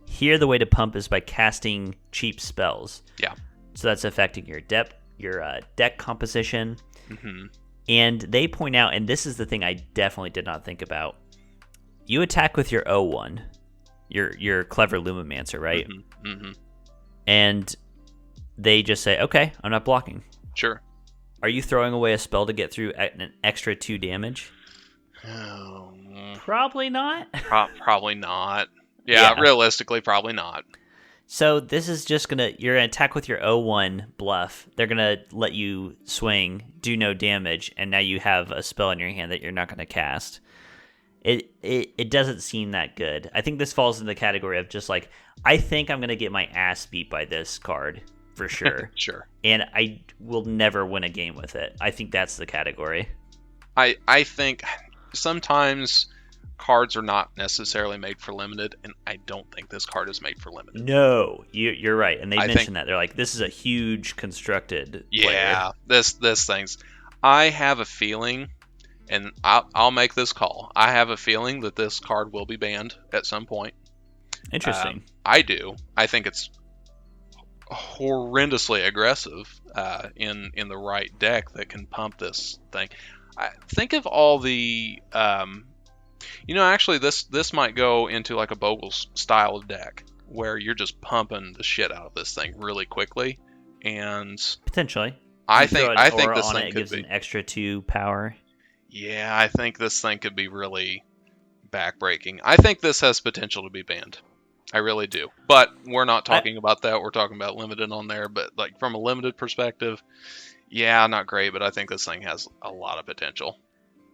Here, the way to pump is by casting cheap spells. Yeah. So that's affecting your deck composition. And they point out, and this is the thing I definitely did not think about, you attack with your 0/1, your Clever Lumimancer, right? And they just say, okay, I'm not blocking. Sure. Are you throwing away a spell to get through an extra 2 damage? Probably not. Probably not. Yeah, realistically, probably not. So this is just you're going to attack with your 0/1 bluff. They're going to let you swing, do no damage, and now you have a spell in your hand that you're not going to cast. It doesn't seem that good. I think this falls in the category of just like, I think I'm going to get my ass beat by this card for sure. Sure. And I will never win a game with it. I think that's the category. I think sometimes cards are not necessarily made for limited, and I don't think this card is made for limited. No, you're right, and they I mentioned think- that. They're like, this is a huge constructed Yeah, player. this thing's. I have a feeling, and I'll make this call. I have a feeling that this card will be banned at some point. Interesting. I do. I think it's horrendously aggressive in the right deck that can pump this thing. Think of all the actually this might go into like a Bogle's style of deck where you're just pumping the shit out of this thing really quickly, and Potentially. I You throw think an aura this on thing it could gives be. an extra 2 power. Yeah, I think this thing could be really backbreaking. I think this has potential to be banned. I really do. But we're not talking about that. We're talking about limited on there. But like from a limited perspective, yeah, not great. But I think this thing has a lot of potential.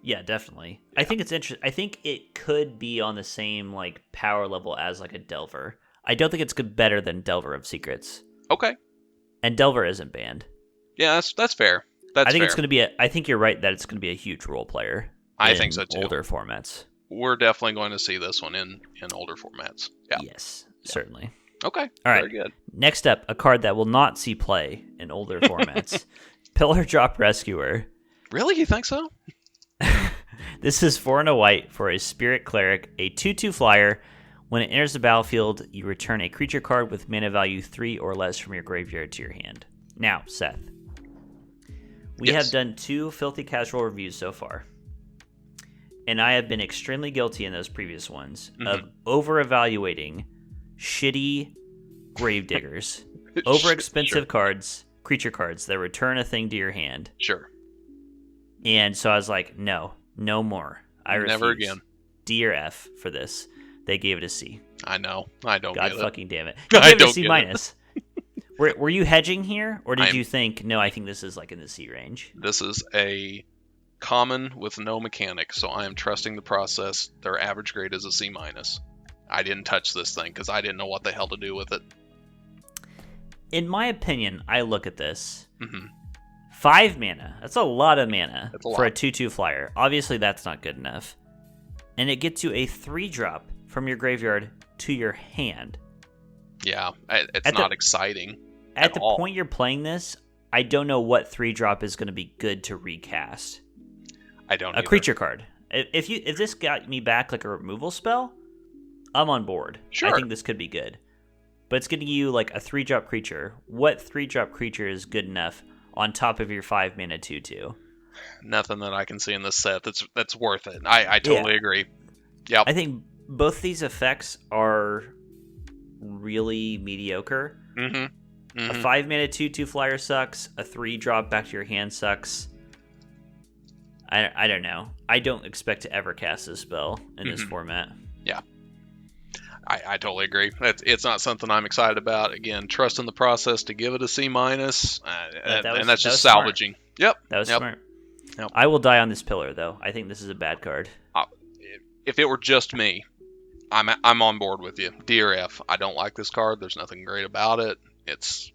Yeah, definitely. I think it's interesting. I think it could be on the same like power level as like a Delver. I don't think it's better than Delver of Secrets. Okay. And Delver isn't banned. Yeah, that's fair. That's I think fair. it's going to be I think you're right that it's going to be a huge role player. I in think so too. Older formats. We're definitely going to see this one in older formats. Yeah. Yes, certainly. Okay. All right. Very good. Next up, a card that will not see play in older formats. Pillar Drop Rescuer. Really? You think so? This is 4 and a white for a Spirit Cleric, a 2/2 flyer. When it enters the battlefield, you return a creature card with mana value 3 or less from your graveyard to your hand. Now, Seth, we Yes. have done 2 Filthy Casual reviews so far. And I have been extremely guilty in those previous ones of over-evaluating shitty gravediggers, over-expensive cards, creature cards that return a thing to your hand. Sure. And so I was like, no more. I refuse. Never again. D or F for this. They gave it a C. I know. I don't God get it. fucking damn it. You I gave it a don't C get it. minus. Were you hedging here, or did I'm- you think, no, I think this is like in the C range? This is a common with no mechanic, so I am trusting the process. Their average grade is a C minus. I didn't touch this thing because I didn't know what the hell to do with it. In my opinion, I look at this. hmm 5 mana. That's a lot of mana That's a for a lot. 2/2 flyer. Obviously, that's not good enough. And it gets you a 3-drop from your graveyard to your hand. Yeah, it's At the- not exciting. At the all. point you're playing this, I don't know what 3-drop is going to be good to recast. I don't. A either. creature card. If this got me back like a removal spell, I'm on board. Sure. I think this could be good. But it's getting you like a 3-drop creature. What 3-drop creature is good enough on top of your 5 mana 2/2? Nothing that I can see in this set that's worth it. I totally agree. Yep. I think both these effects are really mediocre. Mm-hmm. A 5 mana 2/2 flyer sucks. A 3-drop back to your hand sucks. I don't know. I don't expect to ever cast this spell in this format. I totally agree. It's not something I'm excited about. Again, trusting the process to give it a C minus, and that's that just was smart. salvaging. Yep. That was Yep. smart. Yep. I will die on this pillar, though. I think this is a bad card. If it were just me, I'm on board with you. D or F. I don't like this card. There's nothing great about it. It's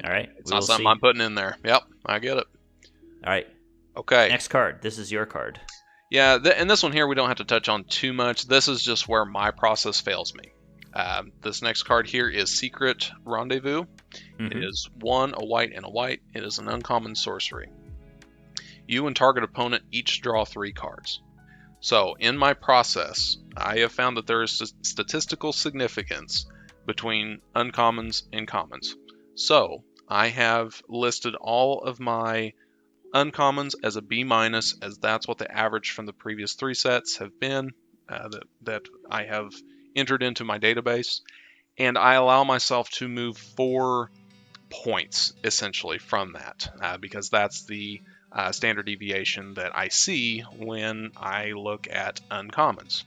All right. It's not something I'm putting in there. Yep, I get it. All right. Okay. Next card. This is your card. Yeah, and this one here we don't have to touch on too much. This is just where my process fails me. This next card here is Secret Rendezvous. Mhm. It is 1, a white, and a white. It is an uncommon sorcery. You and target opponent each draw 3 cards. So in my process, I have found that there is statistical significance between uncommons and commons. So I have listed all of my uncommons as a B minus, as that's what the average from the previous 3 sets have been that I have entered into my database, and I allow myself to move 4 points essentially from that because that's the standard deviation that I see when I look at uncommons.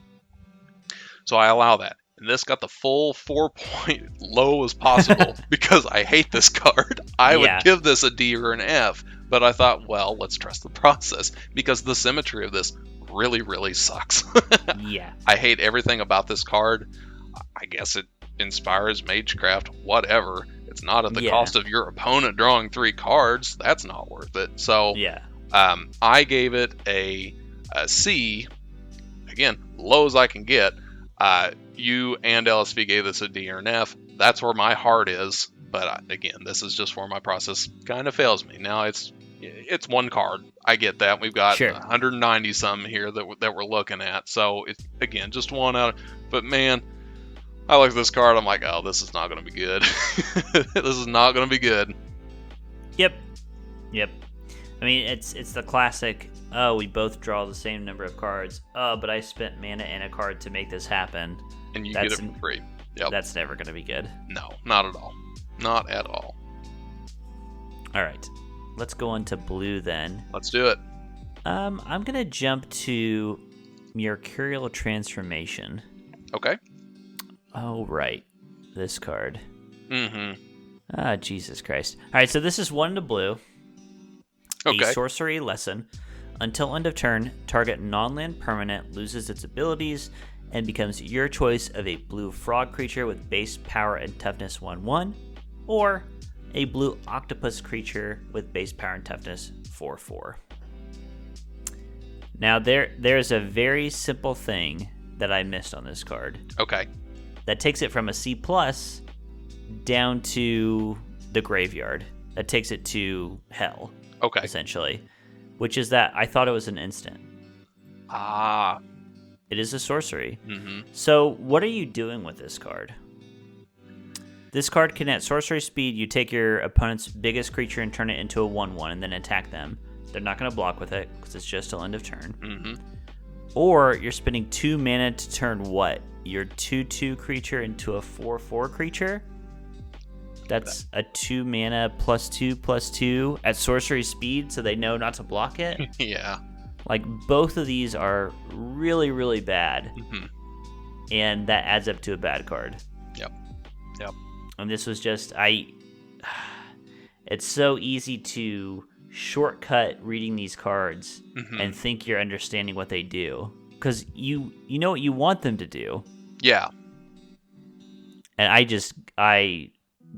So I allow that. And this got the full 4-point low as possible because I hate this card. I would give this a D or an F, but I thought, well, let's trust the process because the symmetry of this really, really sucks. Yeah. I hate everything about this card. I guess it inspires Magecraft, whatever. It's not at the cost of your opponent drawing 3 cards. That's not worth it. So Yeah. I gave it a C. again, low as I can get. You and LSV gave this a D or an F. That's where my heart is. But again, this is just where my process kind of fails me. Now it's one card. I get that. We've got 190 some here that we're looking at. So it's again just one out. But man, I look at this card. I'm like, oh, this is not going to be good. This is not going to be good. Yep. I mean, it's the classic. Oh, we both draw the same number of cards. Oh, but I spent mana and a card to make this happen. And you get it for free. Yep. That's never going to be good. No, not at all. Not at all. All right. Let's go on to blue then. Let's do it. I'm going to jump to Mercurial Transformation. Okay. Oh, right. This card. Mm-hmm. Ah, Jesus Christ. All right, so this is 1 to blue. Okay. A sorcery lesson. Until end of turn, target non-land permanent loses its abilities and becomes your choice of a blue frog creature with base power and toughness 1/1, or a blue octopus creature with base power and toughness 4/4. Now there's a very simple thing that I missed on this card. Okay. That takes it from a C+ down to the graveyard. That takes it to hell. Okay. Essentially. Which is that I thought it was an instant. Ah. It is a sorcery. Mm-hmm. So what are you doing with this card? This card can, at sorcery speed, you take your opponent's biggest creature and turn it into a 1/1 and then attack them. They're not going to block with it because it's just till end of turn. Mm-hmm. Or you're spending 2 mana to turn what? Your 2/2 creature into a 4/4 creature? That's a 2 mana +2/+2 at sorcery speed, so they know not to block it. Yeah. Like, both of these are really, really bad. Mm-hmm. And that adds up to a bad card. Yep. And this was just, it's so easy to shortcut reading these cards and think you're understanding what they do. Because you know what you want them to do. Yeah. And I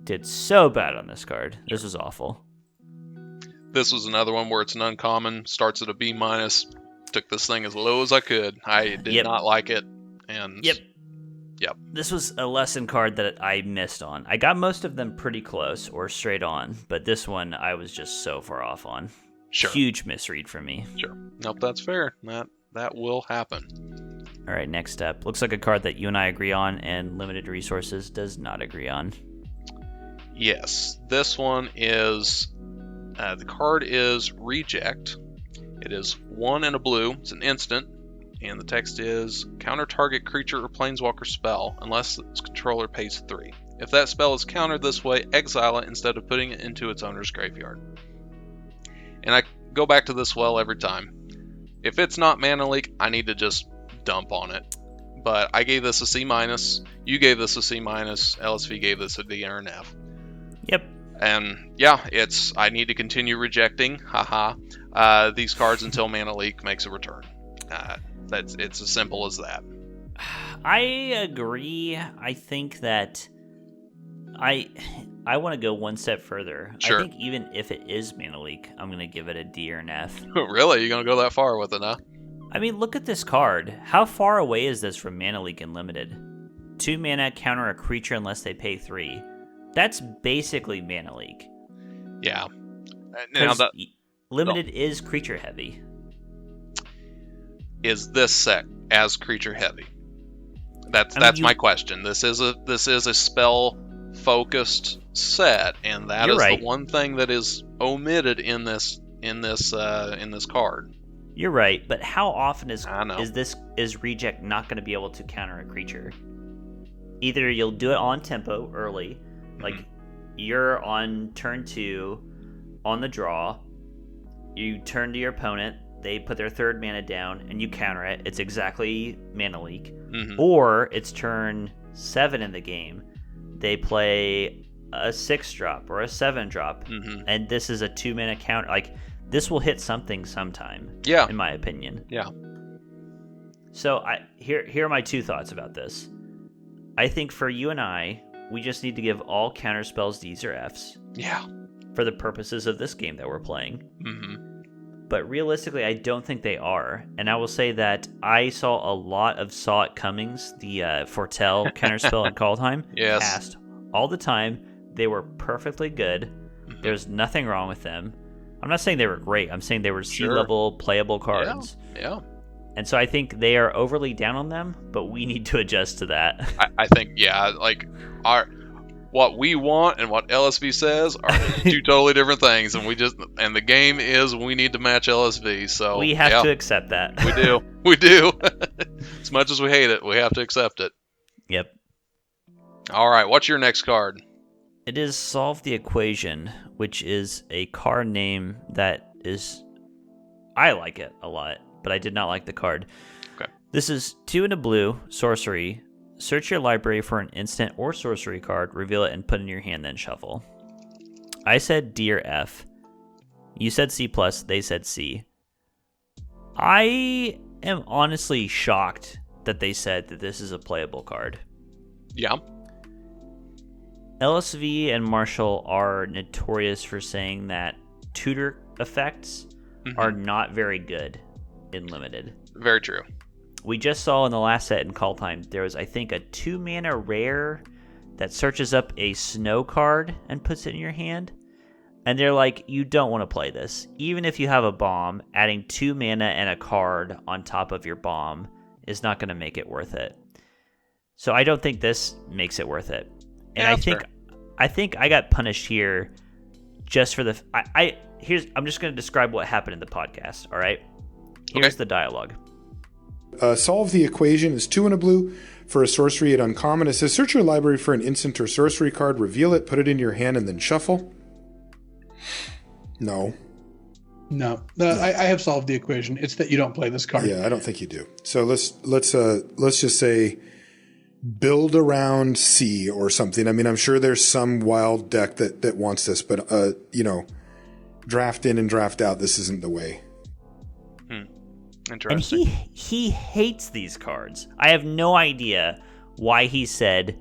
did so bad on this card. This was awful. This was another one where it's an uncommon, starts at a B-. Took this thing as low as I could. I did not like it. And Yep. Yep. This was a lesson card that I missed on. I got most of them pretty close or straight on, but this one I was just so far off on. Sure. Huge misread for me. Sure. Nope, that's fair. That will happen. All right, next up. Looks like a card that you and I agree on and Limited Resources does not agree on. Yes. This one is... the card is Reject. It is 1 and a blue. It's an instant. And the text is, counter target creature or planeswalker spell unless its controller pays 3. If that spell is countered this way, exile it instead of putting it into its owner's graveyard. And I go back to this well every time. If it's not Mana Leak, I need to just dump on it. But I gave this a C-. You gave this a C-. LSV gave this a D or an F. Yep. And yeah, I need to continue rejecting, these cards until Mana Leak makes a return. It's as simple as that. I agree. I think that I want to go one step further. Sure. I think even if it is Mana Leak, I'm going to give it a D or an F. Really? You're going to go that far with it, huh? I mean, look at this card. How far away is this from Mana Leak and Limited? 2 mana, counter a creature unless they pay 3. That's basically Mana Leak. Yeah. Now Limited is creature heavy. Is this set as creature heavy? That's my question. This is a spell focused set, and that is right. The one thing that is omitted in this card. You're right, but how often is Reject not going to be able to counter a creature? Either you'll do it on tempo early, like you're on turn 2 on the draw, you turn to your opponent, they put their 3rd mana down, and you counter it. It's exactly Mana Leak. Or it's turn 7 in the game. They play a 6-drop or a 7-drop, and this is a 2 mana counter. Like, this will hit something sometime. Yeah. In my opinion. Yeah. So here are my 2 thoughts about this. I think for you and I, we just need to give all counter spells Ds or Fs. Yeah. For the purposes of this game that we're playing. but realistically, I don't think they are. And I will say that I saw a lot of Saw It Comings, the Fortell counterspell in Kaldheim, Yes. cast all the time. They were perfectly good. There's nothing wrong with them. I'm not saying they were great. I'm saying they were C-level playable cards. Yeah. And so I think they are overly down on them, but we need to adjust to that. I think, like what we want and what LSV says are two totally different things, and the game is we need to match LSV. So we have to accept that. We do. As much as we hate it, we have to accept it. Yep. All right, what's your next card? It is Solve the Equation, which is a card name that is... I like it a lot, but I did not like the card. Okay. This is 2 and a blue, sorcery. Search your library for an instant or sorcery card, reveal it, and put it in your hand, then shuffle. I said D or F. You said C+, they said C. I am honestly shocked that they said that this is a playable card. Yeah. LSV and Marshall are notorious for saying that tutor effects are not very good in Limited. Very true. We just saw in the last set in Kaldheim, there was, I think, a 2-mana rare that searches up a snow card and puts it in your hand. And they're like, you don't want to play this. Even if you have a bomb, adding 2 mana and a card on top of your bomb is not going to make it worth it. So I don't think this makes it worth it. And Yeah, I think I got punished here just for the... I'm just going to describe what happened in the podcast, all right? Here's the dialogue. Solve the Equation is 2 and a blue for a sorcery at uncommon. It says search your library for an instant or sorcery card, reveal it, put it in your hand, and then shuffle. No. I have solved the equation. It's that you don't play this card. Yeah, I don't think you do. So let's just say build around C or something. I mean, I'm sure there's some wild deck that wants this, but draft in and draft out. This isn't the way. Interesting. And he hates these cards. I have no idea why he said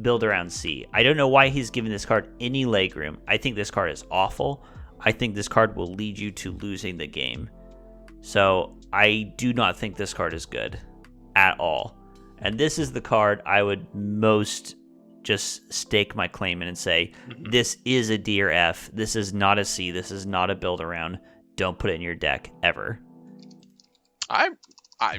build around C. I don't know why he's giving this card any legroom. I think this card is awful. I think this card will lead you to losing the game. So I do not think this card is good at all. And this is the card I would most just stake my claim in and say, this is a D or F. This is not a C. This is not a build around. Don't put it in your deck ever. I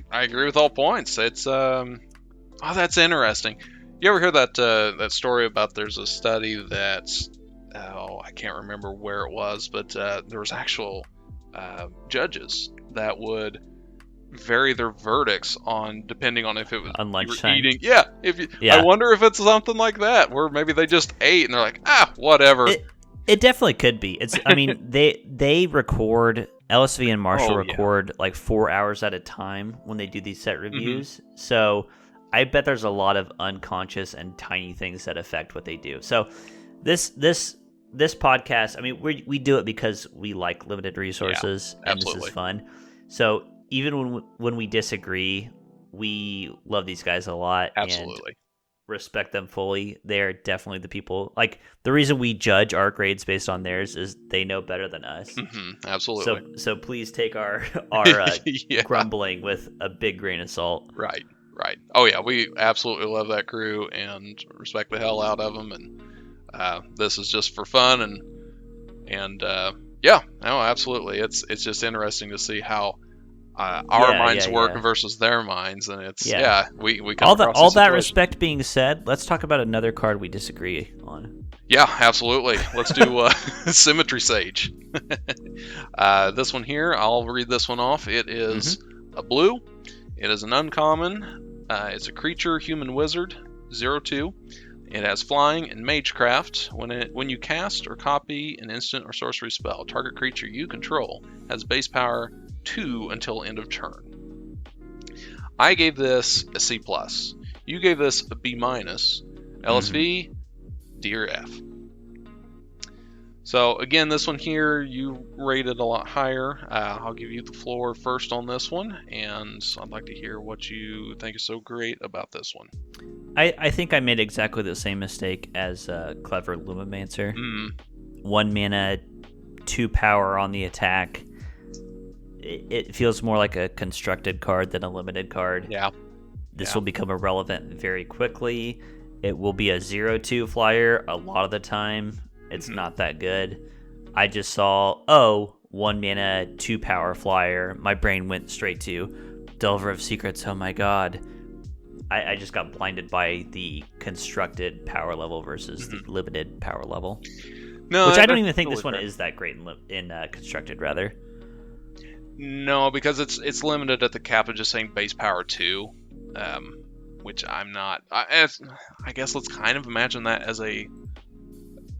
agree with all points. It's that's interesting. You ever hear that story about there's a study that's I can't remember where it was, but there was actual judges that would vary their verdicts on depending on if it was on lunchtime. Eating. Yeah, I wonder if it's something like that where maybe they just ate and they're like, whatever. It definitely could be. It's I mean they record. LSV and Marshall record like 4 hours at a time when they do these set reviews. So I bet there's a lot of unconscious and tiny things that affect what they do. So this podcast, I mean, we do it because we like limited resources and this is fun. So even when we disagree, we love these guys a lot. Absolutely. And respect them fully. They're definitely the people. Like the reason we judge our grades based on theirs is they know better than us. Absolutely. So please take our grumbling with a big grain of salt. Right. Oh yeah, we absolutely love that crew and respect the hell out of them. And this is just for fun and absolutely. It's just interesting to see how our minds work versus their minds, and it's we come all that respect being said, let's talk about another card we disagree on. Yeah, absolutely. Let's do Symmetry Sage. This one here, I'll read this one off. It is a blue. It is an uncommon. It's a creature, human wizard, 0/2. It has flying and magecraft. When you cast or copy an instant or sorcery spell, target creature you control has base power 2 until end of turn. I gave this a C+. You gave this a B-. LSV, D or F. So again, this one here, you rated a lot higher. I'll give you the floor first on this one, and I'd like to hear what you think is so great about this one. I think I made exactly the same mistake as Clever Lumimancer. 1 mana, 2 power on the attack. it feels more like a constructed card than a limited card. Yeah. This will become irrelevant very quickly. It will be a 0-2 flyer a lot of the time. It's not that good. I just saw, 1 mana, 2 power flyer. My brain went straight to Delver of Secrets. Oh my god. I just got blinded by the constructed power level versus the limited power level. No, which I don't even think totally this one fair. is that great in constructed, rather. No, because it's limited at the cap of just saying base power 2, which I'm not. I guess let's kind of imagine that as a,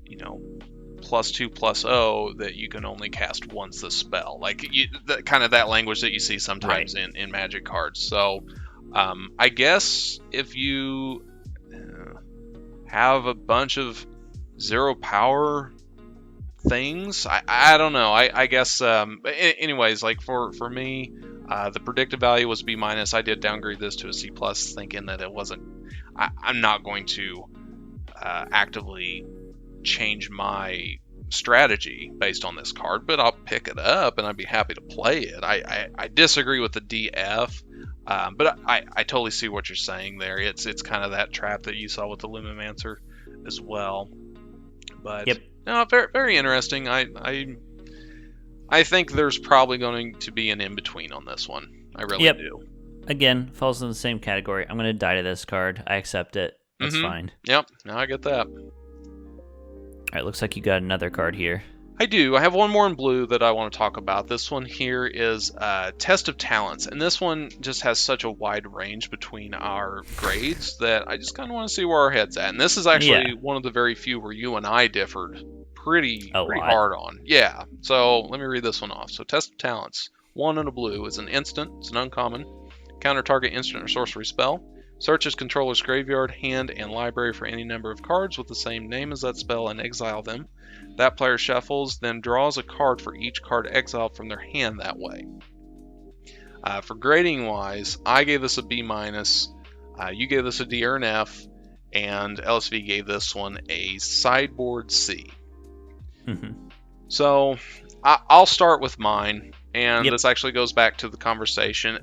+2/+0 that you can only cast once the spell. Like kind of that language that you see sometimes in Magic cards. So I guess if you have a bunch of 0 power things, I don't know. I guess anyways, like for me, the predicted value was B-. I did downgrade this to a C+, thinking that it wasn't. I'm not going to actively change my strategy based on this card, but I'll pick it up and I'd be happy to play it. I disagree with the DF, but I totally see what you're saying there. It's kind of that trap that you saw with the Lumimancer as well. But Yep. no, very, very interesting. I think there's probably going to be an in-between on this one. I really do. Again, falls in the same category. I'm going to die to this card. I accept it. That's fine. Yep, no, I get that. All right, looks like you got another card here. I do. I have one more in blue that I want to talk about. This one here is Test of Talents, and this one just has such a wide range between our grades that I just kind of want to see where our head's at. And this is actually one of the very few where you and I differed pretty hard on. Yeah, so let me read this one off. So Test of Talents, 1 and a blue, is an instant. It's an uncommon. Counter target instant or sorcery spell. Search his controller's graveyard, hand, and library for any number of cards with the same name as that spell and exile them. That player shuffles, then draws a card for each card exiled from their hand that way. For grading wise, I gave this a B-. You gave this a D or an F, and LSV gave this one a sideboard C. So I'll start with mine, and this actually goes back to the conversation.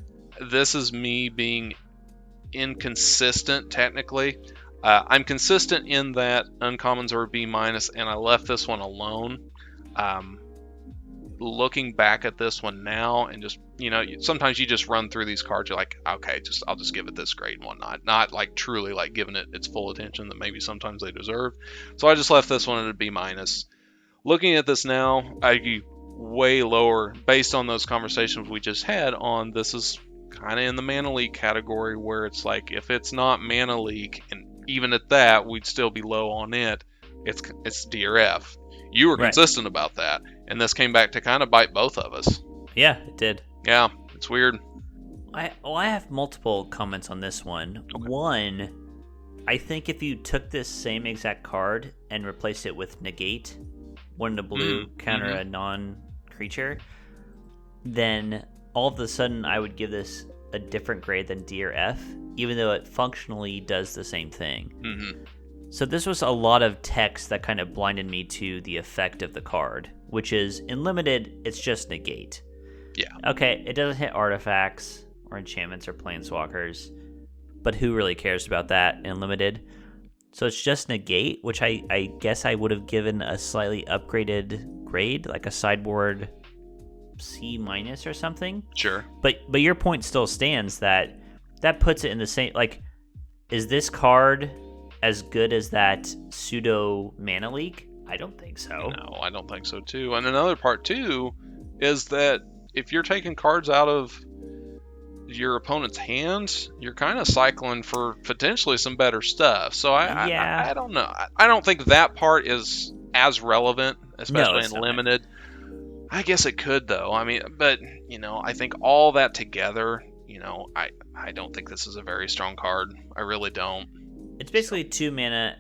This is me being inconsistent technically. I'm consistent in that uncommons are B-, and I left this one alone. Looking back at this one now, and just sometimes you just run through these cards, you're like, okay, I'll just give it this grade and whatnot, not like truly like giving it its full attention that maybe sometimes they deserve. So I just left this one at a B-. Looking at this now, I'd be way lower based on those conversations we just had on this is kind of in the Mana Leak category, where it's like if it's not Mana Leak, and even at that we'd still be low on it, it's D or F. You were consistent about that, and this came back to kind of bite both of us. Yeah, it did. Yeah, it's weird. I have multiple comments on this one. Okay. One, I think if you took this same exact card and replaced it with Negate, 1 in a blue, counter a non-creature, then all of a sudden I would give this a different grade than D or F, even though it functionally does the same thing. So this was a lot of text that kind of blinded me to the effect of the card, which is, in limited, it's just Negate. Yeah. Okay, it doesn't hit artifacts or enchantments or planeswalkers, but who really cares about that in limited? So it's just Negate, which I guess I would have given a slightly upgraded grade, like a sideboard C- or something. Sure. But your point still stands that puts it in the same, like, is this card as good as that pseudo Mana Leak? I don't think so. No, I don't think so too. And another part too is that if you're taking cards out of your opponent's hands, you're kind of cycling for potentially some better stuff. So I don't know. I don't think that part is as relevant, especially in limited. I guess it could though. I mean, but I think all that together, I don't think this is a very strong card. I really don't. It's basically 2 mana,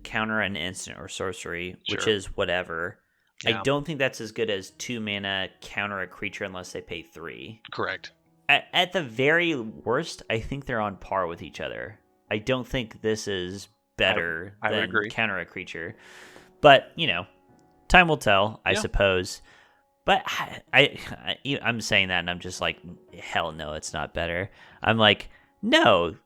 counter an instant or sorcery, which is whatever. Yeah. I don't think that's as good as 2 mana, counter a creature unless they pay 3. Correct. At the very worst, I think they're on par with each other. I don't think this is better than counter a creature. But, time will tell, I suppose. But I'm saying that, and I'm just like, hell no, it's not better. I'm like, no.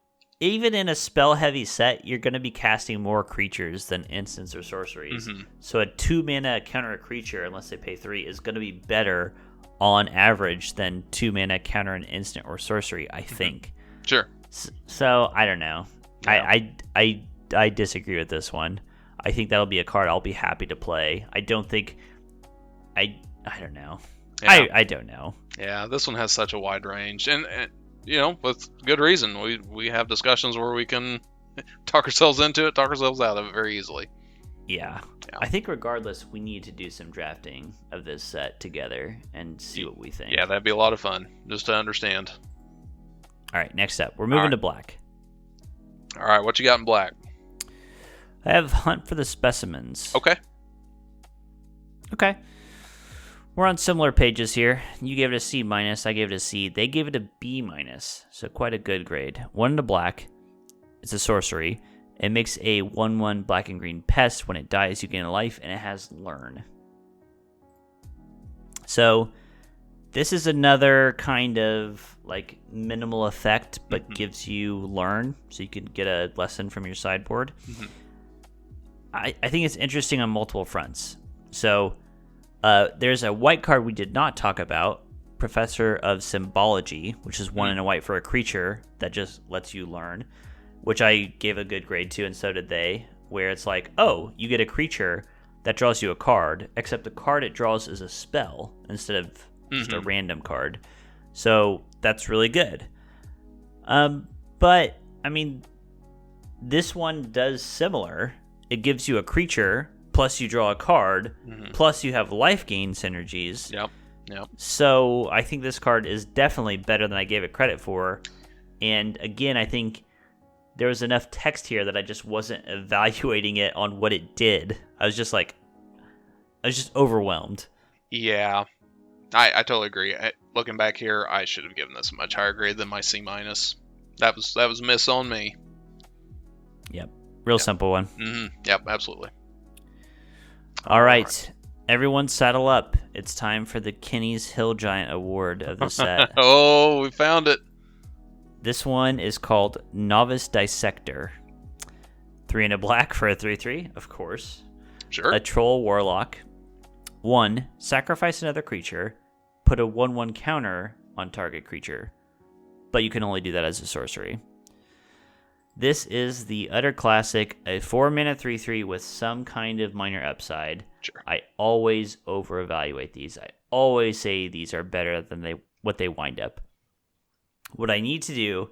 Even in a spell-heavy set, you're going to be casting more creatures than instants or sorceries. Mm-hmm. So a 2-mana counter a creature, unless they pay 3, is going to be better on average than 2-mana counter an instant or sorcery, I think. Sure. So, I don't know. Yeah. I disagree with this one. I think that'll be a card I'll be happy to play. I don't think... I don't know. Yeah. I don't know. Yeah, this one has such a wide range. And with good reason. We have discussions where we can talk ourselves into it, talk ourselves out of it very easily. Yeah. I think regardless, we need to do some drafting of this set together and see what we think. Yeah, that'd be a lot of fun, just to understand. All right, next up. We're moving to black. All right, what you got in black? I have Hunt for the Specimens. Okay. We're on similar pages here. You gave it a C-, I gave it a C. They gave it a B-, so quite a good grade. 1 into black. It's a sorcery. It makes a 1/1 black and green pest. When it dies, you gain a life, and it has Learn. So, this is another kind of like minimal effect, but gives you Learn, so you can get a lesson from your sideboard. Mm-hmm. I think it's interesting on multiple fronts. So, there's a white card we did not talk about, Professor of Symbology, which is 1 and a white for a creature that just lets you learn, which I gave a good grade to, and so did they, where it's like, oh, you get a creature that draws you a card, except the card it draws is a spell instead of just a random card. So that's really good. But, I mean, this one does similar. It gives you a creature, plus you draw a card, plus you have life gain synergies. Yep. So I think this card is definitely better than I gave it credit for. And again, I think there was enough text here that I just wasn't evaluating it on what it did. I was just overwhelmed. Yeah, I totally agree. Looking back here, I should have given this a much higher grade than my C-. That was a miss on me. Yep. Real simple one. Yep, absolutely. All right. Everyone saddle up. It's time for the Kenny's Hill Giant Award of the set. Oh, we found it. This one is called Novice Dissector. 3 and a black for a 3/3, of course. Sure. A Troll Warlock. 1, sacrifice another creature. Put a 1/1 counter on target creature. But you can only do that as a sorcery. This is the utter classic, a 4-mana 3/3 with some kind of minor upside. Sure. I always over-evaluate these. I always say these are better than what they wind up. What I need to do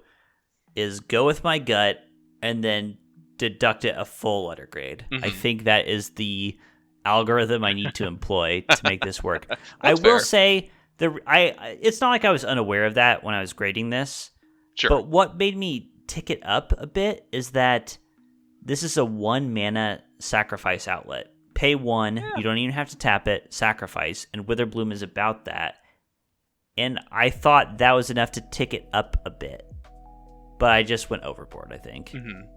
is go with my gut and then deduct it a full letter grade. I think that is the algorithm I need to employ to make this work. I will say it's not like I was unaware of that when I was grading this. Sure. But what made me tick it up a bit is that this is a 1-mana sacrifice outlet. Pay 1, you don't even have to tap it, sacrifice, and Witherbloom is about that. And I thought that was enough to tick it up a bit. But I just went overboard, I think.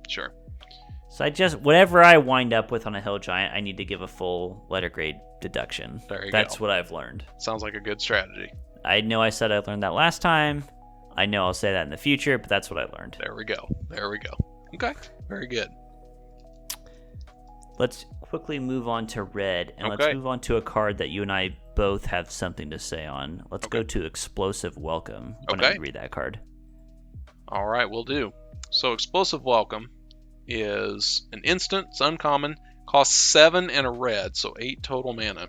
Sure. So whatever I wind up with on a Hill Giant, I need to give a full letter grade deduction. There you That's go. what I've learned. Sounds like a good strategy. I know I said I learned that last time. I know I'll say that in the future, but that's what I learned. There we go. Okay. Very good. Let's quickly move on to red, and Okay. let's move on to a card that you and I both have something to say on. Let's go to Explosive Welcome. Why don't you read that card? All right, we'll do. So Explosive Welcome is an instant, it's uncommon, costs 7 and a red, so 8 total mana.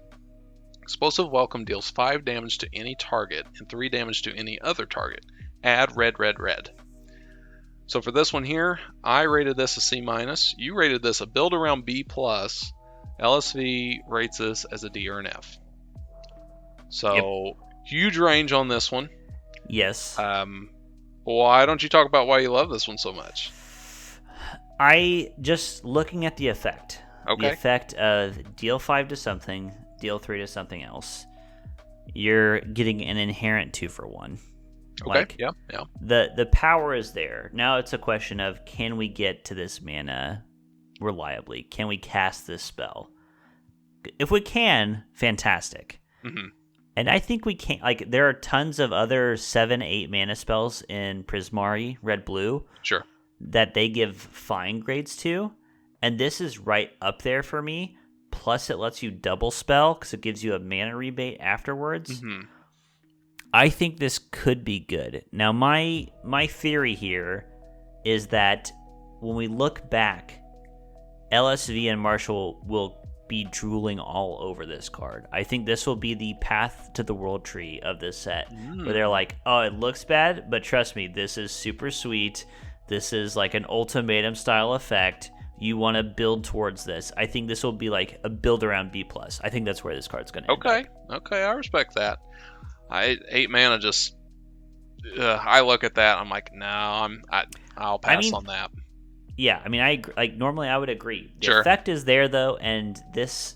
Explosive Welcome deals 5 damage to any target and 3 damage to any other target. Add red. So for this one here, I rated this a C-. You rated this a build around B+. LSV rates this as a D or an F. So huge range on this one. Yes. Why don't you talk about why you love this one so much? I just looking at the effect. Okay. The effect of deal 5 to something, deal 3 to something else. You're getting an inherent 2-for-1. Okay. Yeah. The power is there. Now it's a question of, can we get to this mana reliably? Can we cast this spell? If we can, fantastic. And I think we can't, like, there are tons of other 7-8 mana spells in Prismari, red-blue, Sure. that they give fine grades to. And this is right up there for me. Plus, it lets you double spell because it gives you a mana rebate afterwards. Mm-hmm. I think this could be good. Now, my theory here is that when we look back, LSV and Marshall will be drooling all over this card. I think this will be the path to the world tree of this set, where they're like, oh, it looks bad, but trust me, this is super sweet. This is like an ultimatum style effect. You want to build towards this. I think this will be like a build around B+. I think that's where this card's going to end up. Okay, I respect that. 8 mana just... I look at that, I'm like, no, I'll pass on that. Yeah, I mean, normally I would agree. The Sure. effect is there, though, and this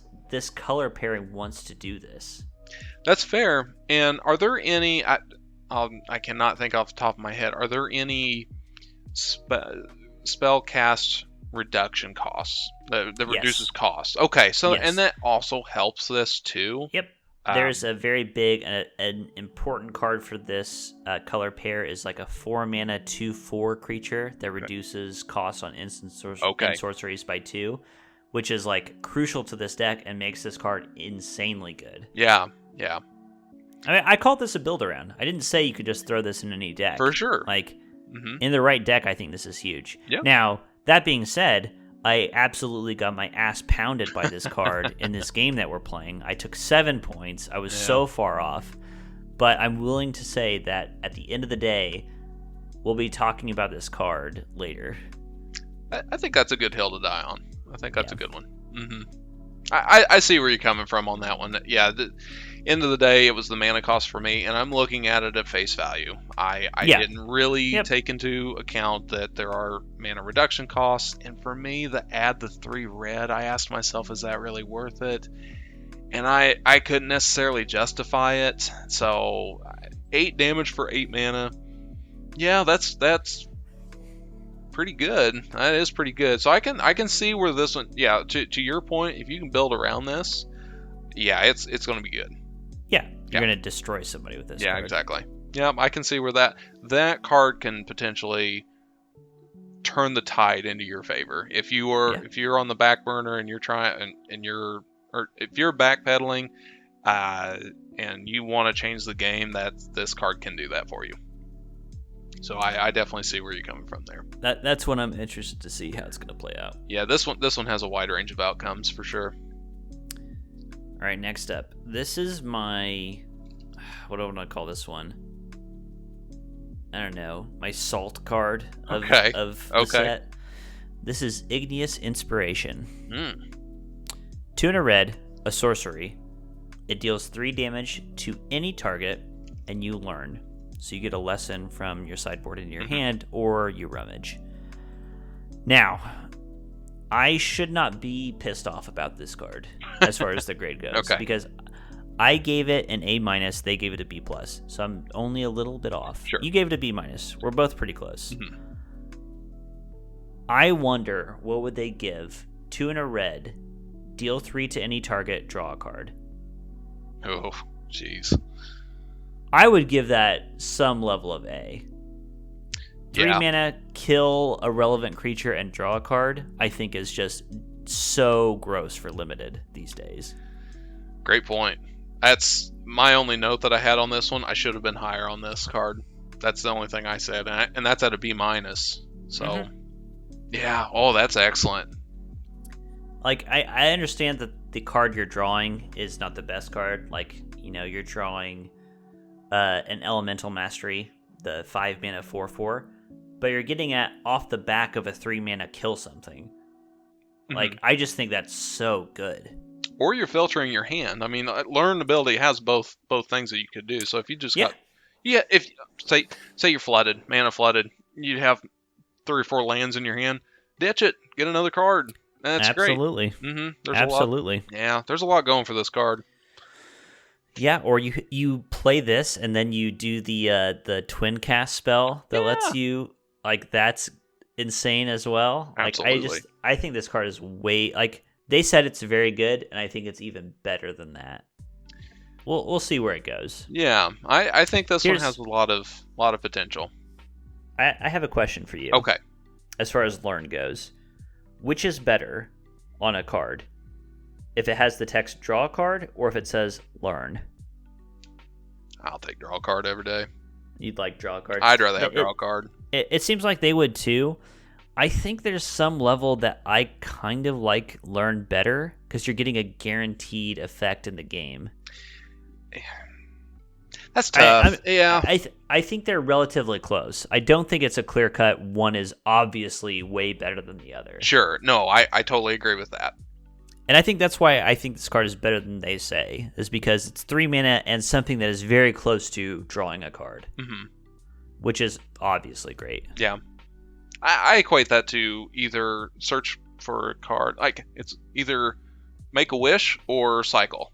color pairing wants to do this. That's fair. And are there any... I cannot think off the top of my head. Are there any spell cast reduction costs that reduces costs? Okay, so Yes. And that also helps this too. Yep. There's a very big an important card for this color pair is like a 4-mana 2/4 creature that reduces costs on instant sorceries by 2, which is like crucial to this deck and makes this card insanely good. Yeah. I mean, I called this a build around. I didn't say you could just throw this in any deck. For sure. Like, Mm-hmm. in the right deck, I think this is huge. Yep. Now, that being said, I absolutely got my ass pounded by this card in this game that we're playing. I took 7 points. I was so far off. But I'm willing to say that at the end of the day, we'll be talking about this card later. I think that's a good hill to die on. I think that's a good one. Mm-hmm. I see where you're coming from on that one. Yeah, end of the day, it was the mana cost for me, and I'm looking at it at face value. I didn't really take into account that there are mana reduction costs, and for me, add the 3 red, I asked myself, is that really worth it? And I couldn't necessarily justify it, so 8 damage for 8 mana, yeah, that's pretty good. That is pretty good. So I can see where this one, yeah, to your point, if you can build around this, yeah, it's going to be good. Yeah, you're going to destroy somebody with this card. Yeah, exactly. Yeah, I can see where that card can potentially turn the tide into your favor. If you're on the back burner and you're trying or if you're backpedaling and you want to change the game, this card can do that for you. So I definitely see where you're coming from there. That's when I'm interested to see how it's going to play out. Yeah, this one has a wide range of outcomes for sure. All right, next up. This is my... What do I want to call this one? I don't know. My salt card of the set. This is Igneous Inspiration. 2 and a red, a sorcery. It deals 3 damage to any target, and you learn. So you get a lesson from your sideboard into your hand, or you rummage. Now, I should not be pissed off about this card as far as the grade goes, because I gave it an A-, they gave it a B+, so I'm only a little bit off. Sure. You gave it a B-. We're both pretty close. I wonder what would they give 2 and a red, deal 3 to any target, draw a card. Oh, jeez. I would give that some level of A. 3 mana, kill a relevant creature and draw a card, I think is just so gross for limited these days. Great point. That's my only note that I had on this one. I should have been higher on this card. That's the only thing I said, and that's at a B-. So, yeah. Oh, that's excellent. Like, I understand that the card you're drawing is not the best card. Like, you're drawing an Elemental Mastery, the 5 mana 4/4, but you're getting off the back of a 3 mana kill something. Like, I just think that's so good. Or you're filtering your hand. I mean, learn ability has both things that you could do. So if you just if say you're flooded, mana flooded, you have 3 or 4 lands in your hand, ditch it, get another card. That's Absolutely. great. Absolutely. There's a lot going for this card. Yeah, or you play this and then you do the twin cast spell that lets you, like, that's insane as well. Absolutely. Like, I think this card is way, like, they said it's very good, and I think it's even better than that. we'll see where it goes. Yeah, I think this one Here's- has a lot of potential. I have a question for you. Okay. As far as learn goes, which is better on a card? If it has the text draw a card or if it says learn? I'll take draw a card every day. You'd like draw a card? I'd rather have draw a card. It seems like they would too. I think there's some level that I kind of like learn better because you're getting a guaranteed effect in the game. That's tough. I think they're relatively close. I don't think it's a clear cut. One is obviously way better than the other. Sure. No, I totally agree with that. And I think that's why I think this card is better than they say, is because it's 3 mana and something that is very close to drawing a card, which is obviously great. Yeah. I equate that to either search for a card, like it's either make a wish or cycle.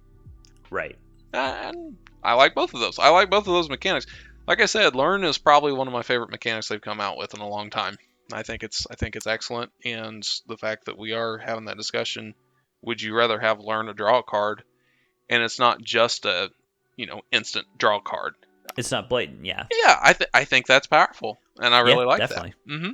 Right. And I like both of those. I like both of those mechanics. Like I said, learn is probably one of my favorite mechanics they've come out with in a long time. I think it's excellent, and the fact that we are having that discussion, would you rather have learn or draw a card, and it's not just a instant draw card. It's not blatant, yeah. Yeah, I think that's powerful, and I really like definitely. that. Mm-hmm.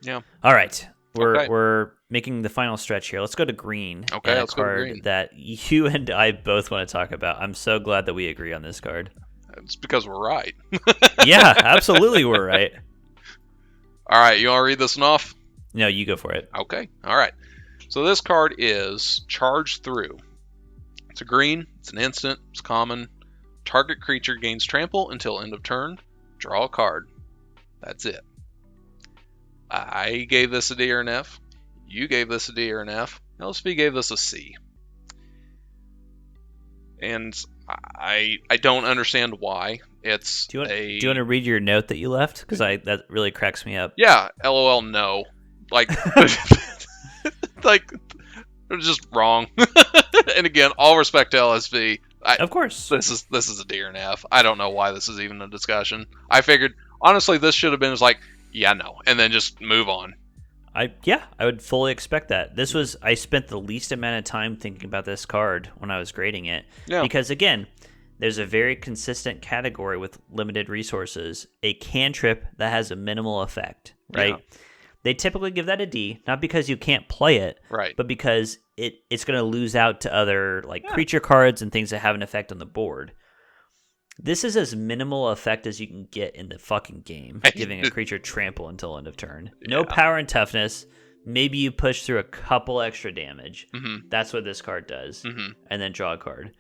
Yeah. All right. Okay. We're making the final stretch here. Let's go to green. Okay, and let's go to card green. that you and I both want to talk about. I'm so glad that we agree on this card. It's because we're right. Yeah, absolutely we're right. All right, you want to read this one off? No, you go for it. Okay. All right. So this card is Charge Through. It's a green. It's an instant. It's common. Target creature gains trample until end of turn. Draw a card. That's it. I gave this a D or an F. You gave this a D or an F. LSV gave this a C. And I don't understand why. It's Do you want to read your note that you left? Because that really cracks me up. Yeah, LOL, no. Like, like, it was just wrong. And again, all respect to LSV. Of course. This is a D or an F. I don't know why this is even a discussion. I figured, honestly, this should have been just like, yeah, no, and then just move on. I would fully expect that. I spent the least amount of time thinking about this card when I was grading it. Yeah. Because again, there's a very consistent category with limited resources, a cantrip that has a minimal effect, right? Yeah. They typically give that a D, not because you can't play it, Right. but because it's going to lose out to other creature cards and things that have an effect on the board. This is as minimal effect as you can get in the fucking game, giving a creature trample until end of turn. No power and toughness. Maybe you push through a couple extra damage. Mm-hmm. That's what this card does. Mm-hmm. And then draw a card.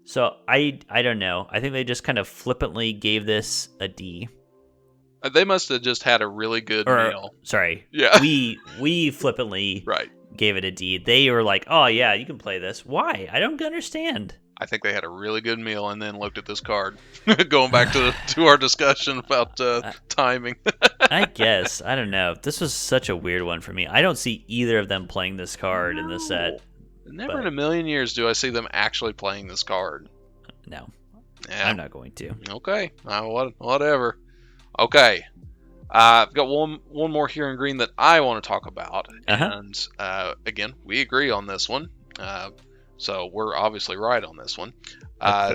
So I don't know. I think they just kind of flippantly gave this a D. They must have just had a really good meal. Sorry. Yeah. We flippantly Right. gave it a D. They were like, oh yeah, you can play this. Why? I don't understand. I think they had a really good meal and then looked at this card. Going back to our discussion about timing. I guess. I don't know. This was such a weird one for me. I don't see either of them playing this card in the set. Never in a million years do I see them actually playing this card. No. Yeah. I'm not going to. Okay. Whatever. Okay. I've got one more here in green that I want to talk about. Uh-huh. And again, we agree on this one. So we're obviously right on this one.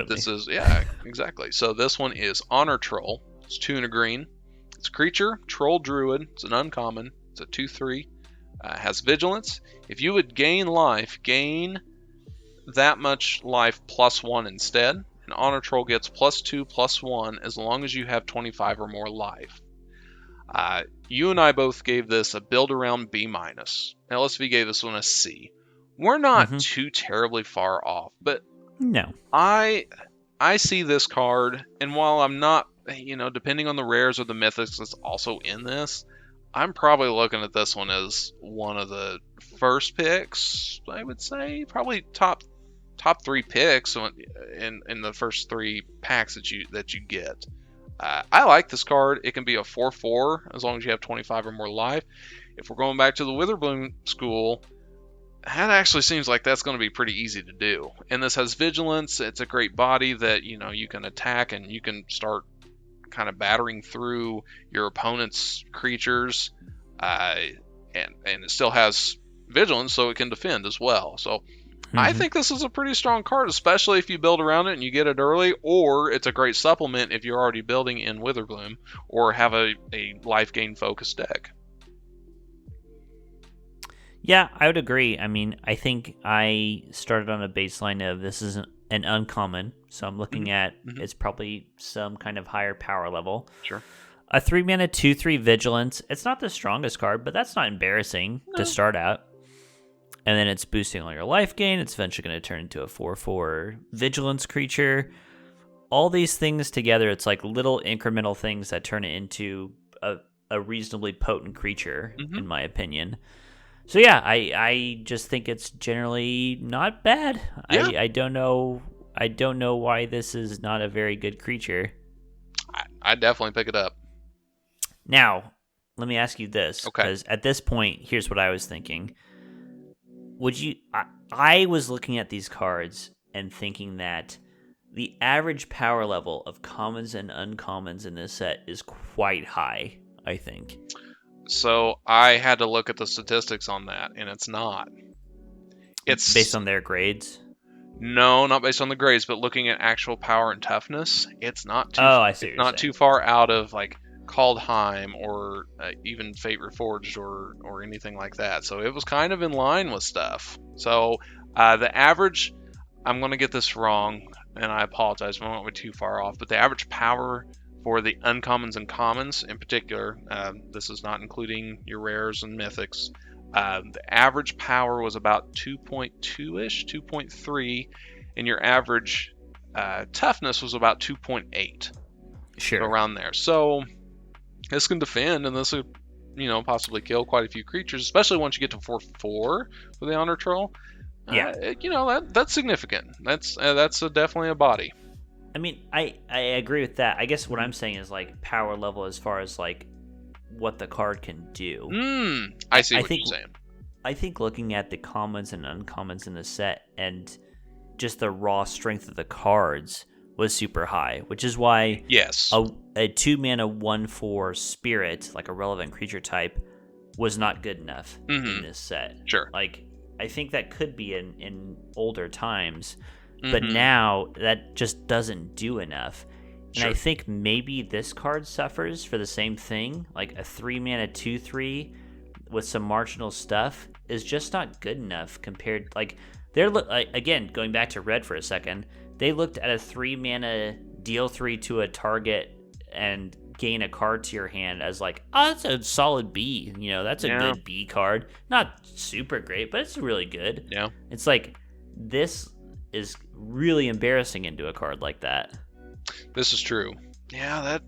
This is, exactly. So this one is Honor Troll. It's 2 and a green. It's a creature, Troll Druid. It's an uncommon. It's a 2/3. Has Vigilance. If you would gain life, gain that much life +1 instead. And Honor Troll gets +2/+1 as long as you have 25 or more life. You and I both gave this a build around B-. LSV gave this one a C. We're not too terribly far off, but No. I see this card, and while I'm not, depending on the rares or the mythics that's also in this, I'm probably looking at this one as one of the first picks. I would say probably top 3 picks in the first 3 packs that you get. I like this card. It can be a 4/4 as long as you have 25 or more life. If we're going back to the Witherbloom school, that actually seems like that's going to be pretty easy to do. And this has Vigilance. It's a great body that you can attack and you can start kind of battering through your opponent's creatures, and it still has Vigilance, so it can defend as well. So I think this is a pretty strong card, especially if you build around it and you get it early, or it's a great supplement if you're already building in Witherbloom or have a life gain focused deck. Yeah, I would agree. I mean, I think I started on a baseline of this is an uncommon, so I'm looking at it's probably some kind of higher power level. Sure. A 3-mana 2/3 Vigilance. It's not the strongest card, but that's not embarrassing to start out. And then it's boosting all your life gain. It's eventually going to turn into a 4/4 Vigilance creature. All these things together, it's like little incremental things that turn it into a reasonably potent creature, in my opinion. So yeah, I just think it's generally not bad. Yeah. I don't know why this is not a very good creature. I'd definitely pick it up. Now, let me ask you this, Okay. because at this point, here's what I was thinking. Would you? I was looking at these cards and thinking that the average power level of commons and uncommons in this set is quite high, I think. So I had to look at the statistics on that, and it's not. It's based on their grades. No, not based on the grades, but looking at actual power and toughness, it's not too. I see what you're not saying. too far out of like Kaldheim or even Fate Reforged or anything like that. So it was kind of in line with stuff. So the average, I'm going to get this wrong, and I apologize. I won't be too far off, but the average power for the uncommons and commons in particular, this is not including your rares and mythics. The average power was about 2.2-ish, 2.3, and your average toughness was about 2.8. Sure. Around there. So this can defend, and this would, possibly kill quite a few creatures, especially once you get to 4/4 with the Honor Troll. Yeah. That's significant. That's definitely a body. I mean, I agree with that. I guess what I'm saying is like power level as far as like what the card can do. I see what you're saying. I think looking at the commons and uncommons in the set and just the raw strength of the cards was super high, which is why yes, a 2-mana 1/4 spirit, like a relevant creature type, was not good enough in this set. Sure. Like, I think that could be in older times, but now that just doesn't do enough. And Sure. I think maybe this card suffers for the same thing. Like a 3-mana 2/3 with some marginal stuff is just not good enough compared. Like they're again going back to red for a second. They looked at a 3-mana deal 3 to a target and gain a card to your hand as like, oh, that's a solid B. That's a good B card. Not super great, but it's really good. Yeah. It's like this is really embarrassing into a card like that. This is true. Yeah,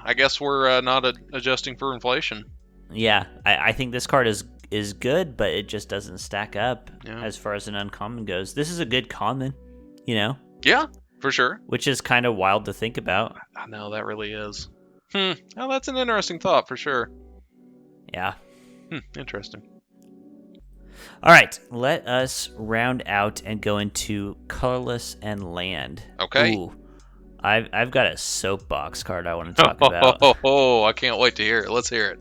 I guess we're not adjusting for inflation. Yeah, I think this card is good, but it just doesn't stack up as far as an uncommon goes. This is a good common, Yeah, for sure. which is kind of wild to think about. I know, that really is. Well, that's an interesting thought for sure. Yeah. Interesting. All right, let us round out and go into colorless and land. Okay. Ooh, I've got a soapbox card I want to talk about. I can't wait to hear it. Let's hear it.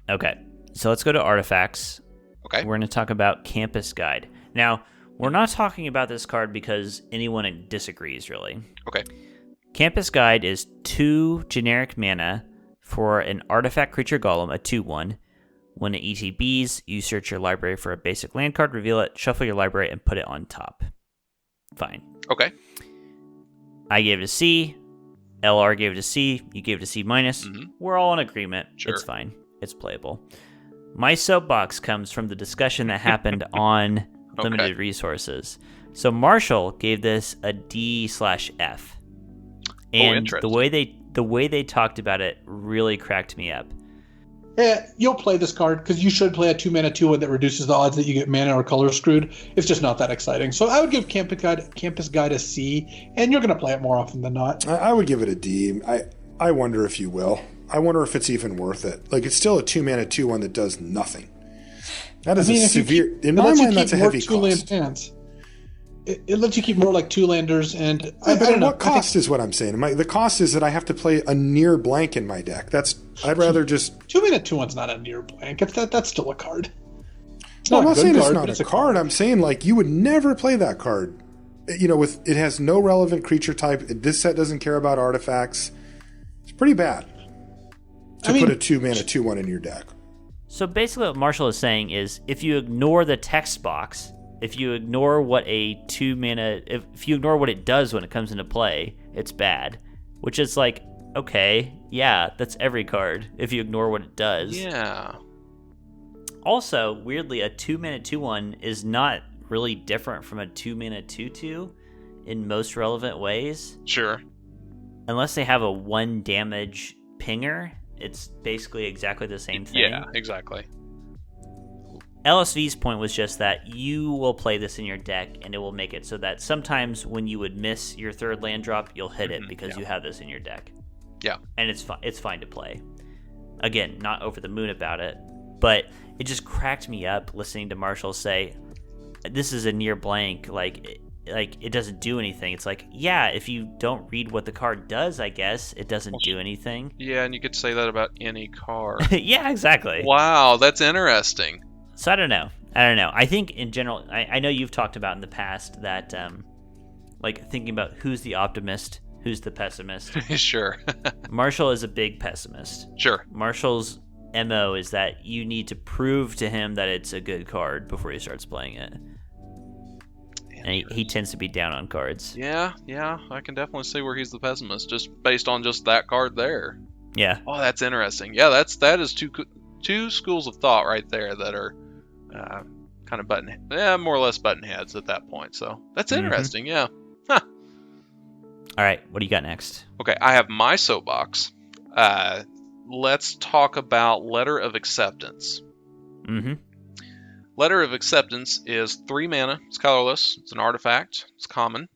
Okay, so let's go to artifacts. Okay. We're going to talk about Campus Guide. Now, we're not talking about this card because anyone disagrees, really. Okay. Campus Guide is 2 generic mana for an artifact creature golem, a 2/1. When it ETBs, you search your library for a basic land card, reveal it, shuffle your library, and put it on top. Fine. Okay. I gave it a C. LR gave it a C. You gave it a C-. We're all in agreement. Sure. It's fine. It's playable. My soapbox comes from the discussion that happened on limited resources. So Marshall gave this a D/F. And the way they talked about it really cracked me up. Yeah, you'll play this card because you should play a 2-mana 2/1 that reduces the odds that you get mana or color screwed. It's just not that exciting. So I would give Campus Guide a C, and you're going to play it more often than not. I would give it a D. I wonder if you will. I wonder if it's even worth it. Like, it's still a 2-mana 2/1 that does nothing. That is a severe. In my mind, that's a heavy cost. Hands. It lets you keep more like 2-landers, and what cost is what I'm saying? The cost is that I have to play a near blank in my deck. I'd rather just 2-mana 2/1's not a near blank. That's still a card. It's Well, I'm not not a saying good it's card, not but a it's a card. card. I'm saying like you would never play that card. With it has no relevant creature type. This set doesn't care about artifacts. It's pretty bad to put a 2-mana 2/1 in your deck. So basically what Marshall is saying is if you ignore the text box, if you ignore what a 2-mana, if you ignore what it does when it comes into play, it's bad. Which is like, okay, yeah, that's every card if you ignore what it does. Yeah. Also, weirdly, a 2-mana 2/1 is not really different from a 2-mana 2/2 in most relevant ways. Sure. Unless they have a 1 damage pinger, it's basically exactly the same thing. Yeah, exactly. LSV's point was just that you will play this in your deck and it will make it so that sometimes when you would miss your third land drop, you'll hit it because you have this in your deck. Yeah. And it's fine to play. Again, not over the moon about it, but it just cracked me up listening to Marshall say, this is a near blank, like it doesn't do anything. It's like, yeah, if you don't read what the card does, I guess it doesn't do anything. Yeah, and you could say that about any card. Yeah, exactly. Wow, that's interesting. So I don't know. I think in general, I know you've talked about in the past that, like thinking about who's the optimist, who's the pessimist. Sure. Marshall is a big pessimist. Sure. Marshall's MO is that you need to prove to him that it's a good card before he starts playing it. And he tends to be down on cards. Yeah, I can definitely see where he's the pessimist, just based on just that card there. Yeah. Oh, that's interesting. Yeah, that is two schools of thought right there that are kind of more or less button heads at that point. So that's interesting. Yeah. Huh. All right, what do you got next? Okay, I have my soapbox. Let's talk about Letter of Acceptance. Mm-hmm. Letter of Acceptance is 3 mana. It's colorless. It's an artifact. It's common.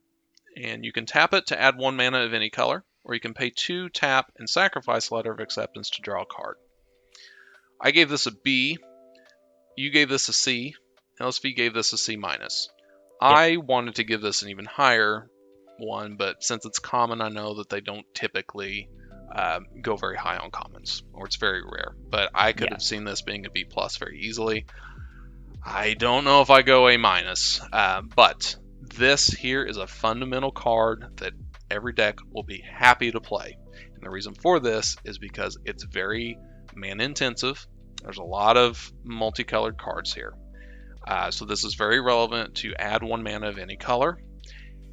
And you can tap it to add 1 mana of any color, or you can pay 2, tap, and sacrifice Letter of Acceptance to draw a card. I gave this a B. You gave this a C. LSV gave this a C-. I wanted to give this an even higher one, but since it's common, I know that they don't typically go very high on commons, or it's very rare. But I could have seen this being a B+ very easily. I don't know if I go A-, but this here is a fundamental card that every deck will be happy to play. And the reason for this is because it's very mana intensive. There's a lot of multicolored cards here. So this is very relevant to add 1 mana of any color.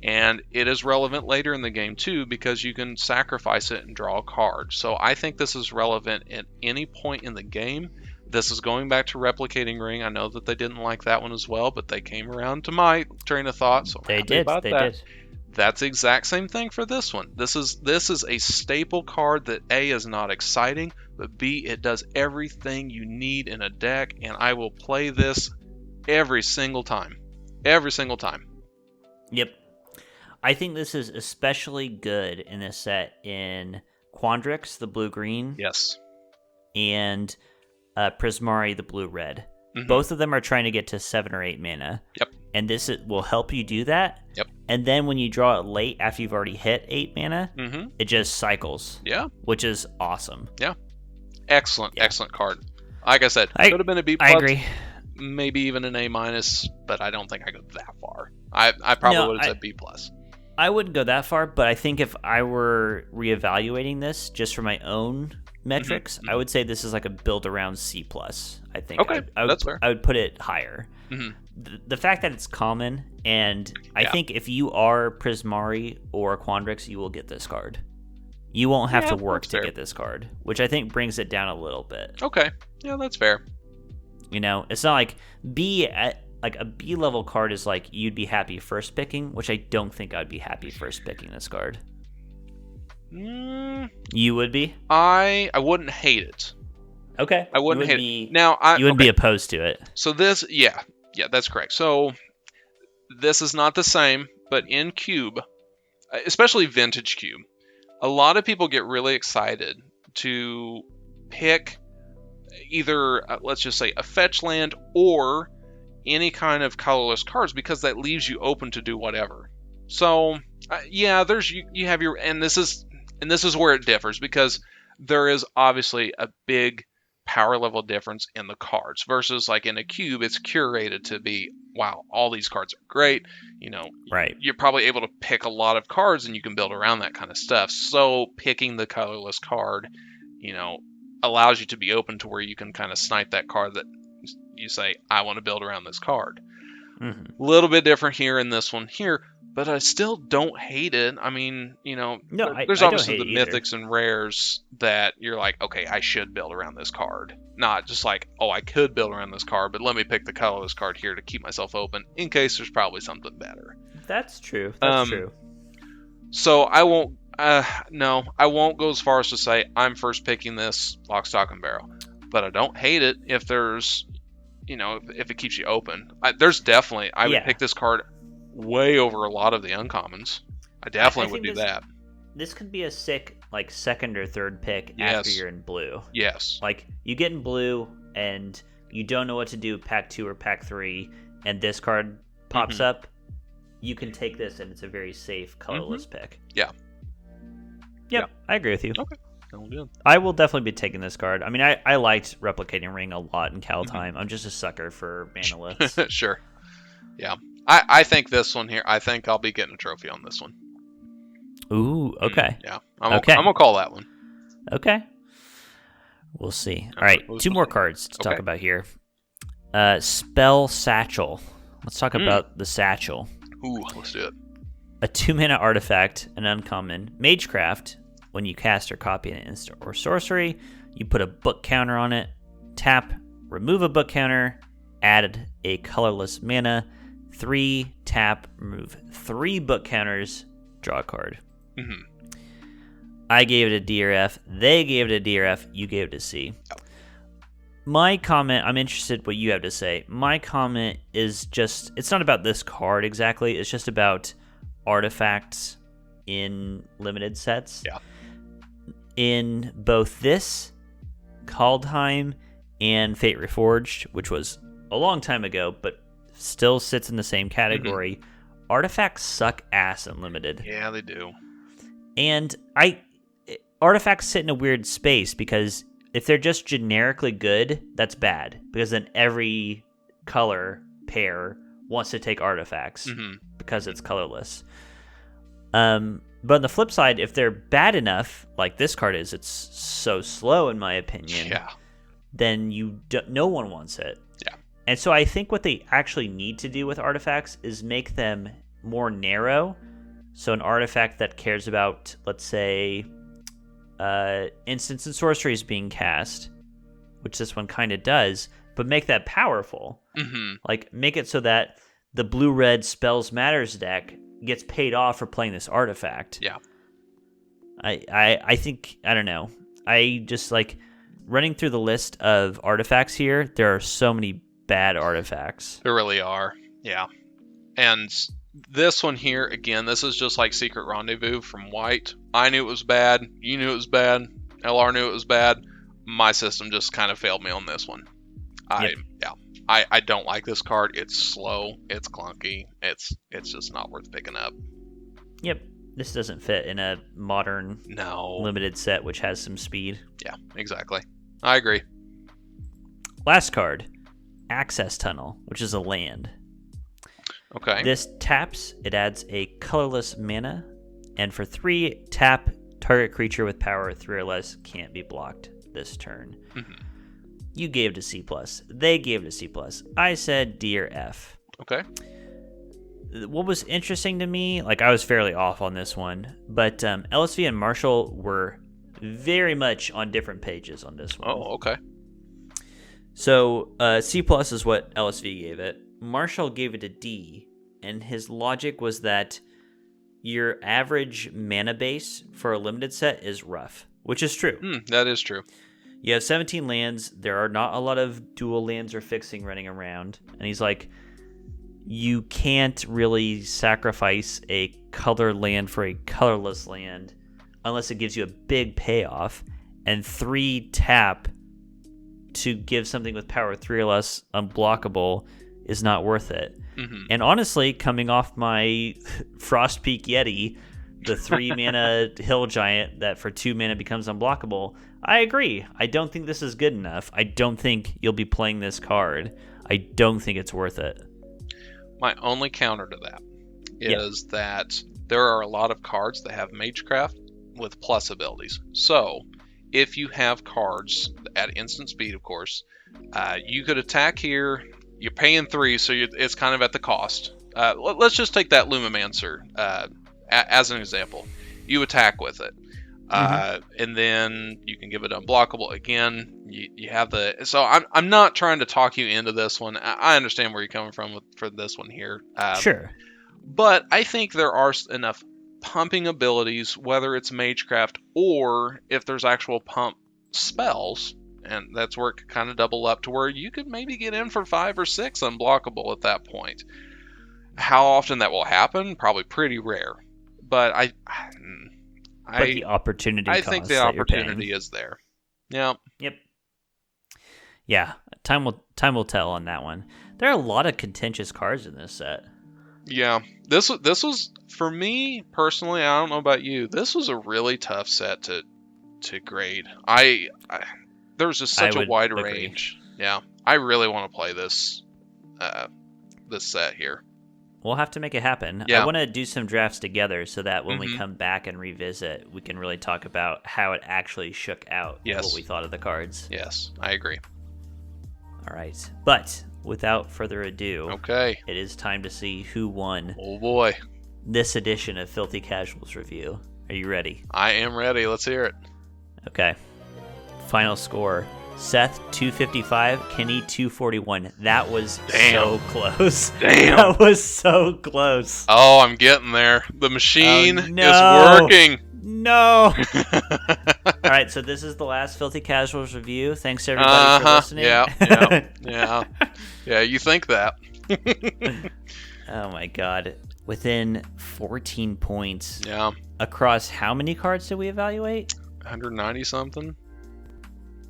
And it is relevant later in the game too, because you can sacrifice it and draw a card. So I think this is relevant at any point in the game. This is going back to Replicating Ring. I know that they didn't like that one as well, but they came around to my train of thought. So They did. That's the exact same thing for this one. This is a staple card that A, is not exciting, but B, it does everything you need in a deck, and I will play this every single time. Every single time. Yep. I think this is especially good in this set in Quandrix, the blue-green. Yes. And Prismari, the blue-red. Mm-hmm. Both of them are trying to get to 7 or 8 mana. Yep. And this will help you do that. Yep. And then when you draw it late after you've already hit 8 mana, it just cycles. Yeah. Which is awesome. Yeah. Excellent card. Like I said, could have been a B+. I agree. Maybe even an A-, but I don't think I go that far. I probably would have said B+. I wouldn't go that far, but I think if I were reevaluating this just for my own metrics, I would say this is like a build around C+. I think. Okay, that's fair. I would put it higher. The fact that it's common, and I think if you are Prismari or Quandrix, you will get this card. You won't have to work to get this card, which I think brings it down a little bit. Okay, yeah, that's fair. You know, it's not like like a B level card is like you'd be happy first picking, which I don't think I'd be happy first picking this card. You would be? I wouldn't hate it. Okay. I wouldn't hate it. Now, you wouldn't be opposed to it. So this, yeah, that's correct. So this is not the same, but in Cube, especially Vintage Cube, a lot of people get really excited to pick either, let's just say, a fetch land or any kind of colorless cards, because that leaves you open to do whatever. So there's you have your, and this is where it differs, because there is obviously a big power level difference in the cards versus like in a cube, it's curated to be, wow, all these cards are great. Right. You're probably able to pick a lot of cards and you can build around that kind of stuff. So picking the colorless card, allows you to be open to where you can kind of snipe that card that you say, I want to build around this card. A little bit different here in this one here, but I still don't hate it. I mean, there's obviously the mythics and rares that you're like, okay, I should build around this card. Not just like, oh, I could build around this card, but let me pick the colorless card here to keep myself open in case there's probably something better. That's true. That's true. So I won't, I won't go as far as to say I'm first picking this lock, stock, and barrel. But I don't hate it if there's, if it keeps you open. There's definitely, I would pick this card way over a lot of the uncommons. I definitely would do that. This could be a sick, like, second or third pick after you're in blue. Yes. Like, you get in blue, and you don't know what to do pack 2 or pack 3, and this card pops up, you can take this, and it's a very safe, colorless pick. Yeah. Yep, I agree with you. Okay. Sounds good. I will definitely be taking this card. I mean, I liked Replicating Ring a lot in Kaldheim. I'm just a sucker for manoliths. Sure. Yeah. I think this one here, I think I'll be getting a trophy on this one. Ooh, okay. Yeah. I'm going to call that one. Okay. We'll see. All right, 2 more cards to talk about here. Spell Satchel. Let's talk about the Satchel. Ooh, let's do it. A 2-mana artifact, an uncommon, Magecraft. When you cast or copy an instant or sorcery, you put a book counter on it, tap, remove a book counter, add a colorless mana, 3, tap, remove 3 book counters, draw a card. I gave it a D or F, they gave it a D or F, you gave it a C. My comment, I'm interested what you have to say. My comment is just, it's not about this card exactly, it's just about artifacts in limited sets. Yeah. In both this, Kaldheim, and Fate Reforged, which was a long time ago, but still sits in the same category, artifacts suck ass in limited. Yeah, they do. And artifacts sit in a weird space because if they're just generically good, that's bad. Because then every color pair wants to take artifacts because it's colorless. But on the flip side, if they're bad enough, like this card is, it's so slow in my opinion. Yeah. Then no one wants it. Yeah. And so I think what they actually need to do with artifacts is make them more narrow. So an artifact that cares about, let's say, instants and sorceries being cast, which this one kind of does, but make that powerful. Like make it so that the blue-red Spells Matters deck gets paid off for playing this artifact. Yeah. I think, I don't know. I just like running through the list of artifacts here. There are so many bad artifacts. There really are. Yeah. And this one here, again, this is just like Secret Rendezvous from White. I knew it was bad. You knew it was bad. LR knew it was bad. My system just kind of failed me on this one. I don't like this card. It's slow. It's clunky. It's just not worth picking up. Yep. This doesn't fit in a modern limited set, which has some speed. Yeah, exactly. I agree. Last card, Access Tunnel, which is a land. Okay. This taps, it adds a colorless mana, and for 3, tap, target creature with power 3 or less can't be blocked this turn. You gave it a C+. They gave it a C+. I said D or F. Okay. What was interesting to me, like I was fairly off on this one, but LSV and Marshall were very much on different pages on this one. Oh, okay. So C+ is what LSV gave it. Marshall gave it a D, and his logic was that your average mana base for a limited set is rough, which is true. That is true. You have 17 lands. There are not a lot of dual lands or fixing running around. And he's like, you can't really sacrifice a colored land for a colorless land unless it gives you a big payoff. And 3 tap to give something with power 3 or less unblockable is not worth it. And honestly, coming off my Frostpeak Yeti, the 3 mana hill giant that for 2 mana becomes unblockable. I agree. I don't think this is good enough. I don't think you'll be playing this card. I don't think it's worth it. My only counter to that is that there are a lot of cards that have Magecraft with plus abilities. So, if you have cards at instant speed, of course, you could attack here. You're paying 3, so it's kind of at the cost. Let's just take that Lumimancer as an example. You attack with it. And then you can give it unblockable again. You have the so I'm not trying to talk you into this one. I understand where you're coming from for this one here. Sure, but I think there are enough pumping abilities, whether it's Magecraft or if there's actual pump spells, and that's where it could kind of double up to where you could maybe get in for 5 or 6 unblockable at that point. How often that will happen? Probably pretty rare. But the opportunity. I think the opportunity is there. Yeah. Yep. Yeah. Time will tell on that one. There are a lot of contentious cards in this set. Yeah. This was for me personally. I don't know about you. This was a really tough set to grade. There was just such a wide range. Yeah. I really want to play this set here. We'll have to make it happen. Yeah. I want to do some drafts together so that when we come back and revisit, we can really talk about how it actually shook out and what we thought of the cards. Yes, I agree. All right. But without further ado, okay, it is time to see who won oh boy, this edition of Filthy Casuals Review. Are you ready? I am ready. Let's hear it. Okay. Final score. Seth 255, Kenny 241. That was so close. Damn. That was so close. Oh, I'm getting there. The machine is working. No. All right, so this is the last Filthy Casuals review. Thanks everybody for listening. Yeah, you think that. Oh my god. Within 14 points. Yeah. Across how many cards did we evaluate? 190 something.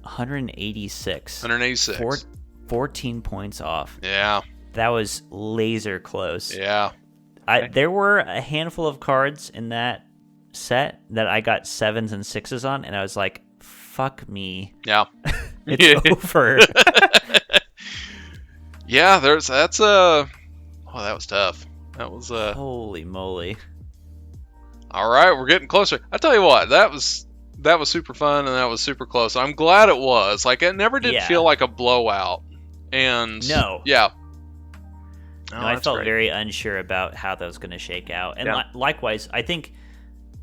186. 186. 14 points off. Yeah. That was laser close. Yeah. There were a handful of cards in that set that I got 7s and 6s on, and I was like, fuck me. Yeah. It's over. Yeah, that was tough. That was holy moly. All right, we're getting closer. I tell you what, that was super fun and that was super close. I'm glad it was. Like, it never did feel like a blowout. And no. Yeah. No, I felt very unsure about how that was going to shake out. And likewise, I think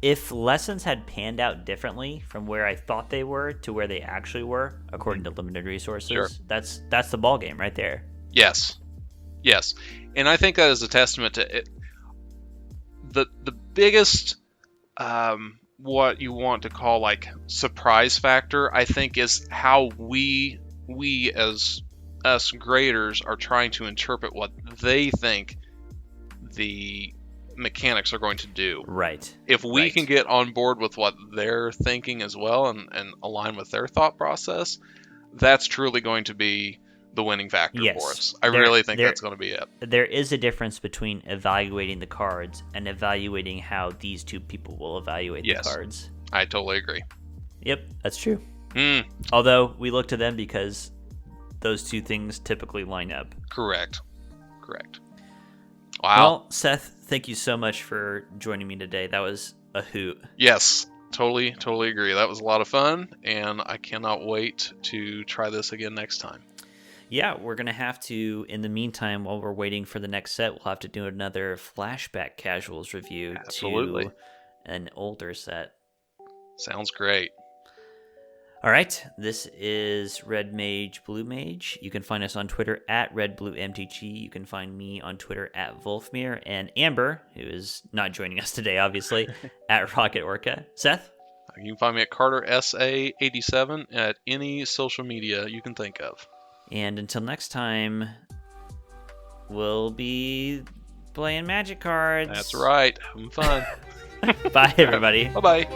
if lessons had panned out differently from where I thought they were to where they actually were, according to limited resources, that's the ball game right there. Yes. And I think that is a testament to it. The biggest what you want to call like surprise factor, I think, is how we as us graders are trying to interpret what they think the mechanics are going to do. Right. If we can get on board with what they're thinking as well and align with their thought process, that's truly going to be the winning factor for us. I really think that's going to be it. There is a difference between evaluating the cards and evaluating how these two people will evaluate the cards. I totally agree. Yep, that's true. Although we look to them because those two things typically line up. Correct. Wow. Well, Seth, thank you so much for joining me today. That was a hoot. Yes, totally agree. That was a lot of fun, and I cannot wait to try this again next time. Yeah, we're going to have to, in the meantime, while we're waiting for the next set, we'll have to do another flashback casuals review to an older set. Sounds great. All right, this is Red Mage, Blue Mage. You can find us on Twitter at RedBlueMTG. You can find me on Twitter at Wolfmere, and Amber, who is not joining us today, obviously, at Rocket Orca. Seth? You can find me at CarterSA87 at any social media you can think of. And until next time, we'll be playing Magic cards. That's right. Having fun. Bye, everybody. Bye-bye.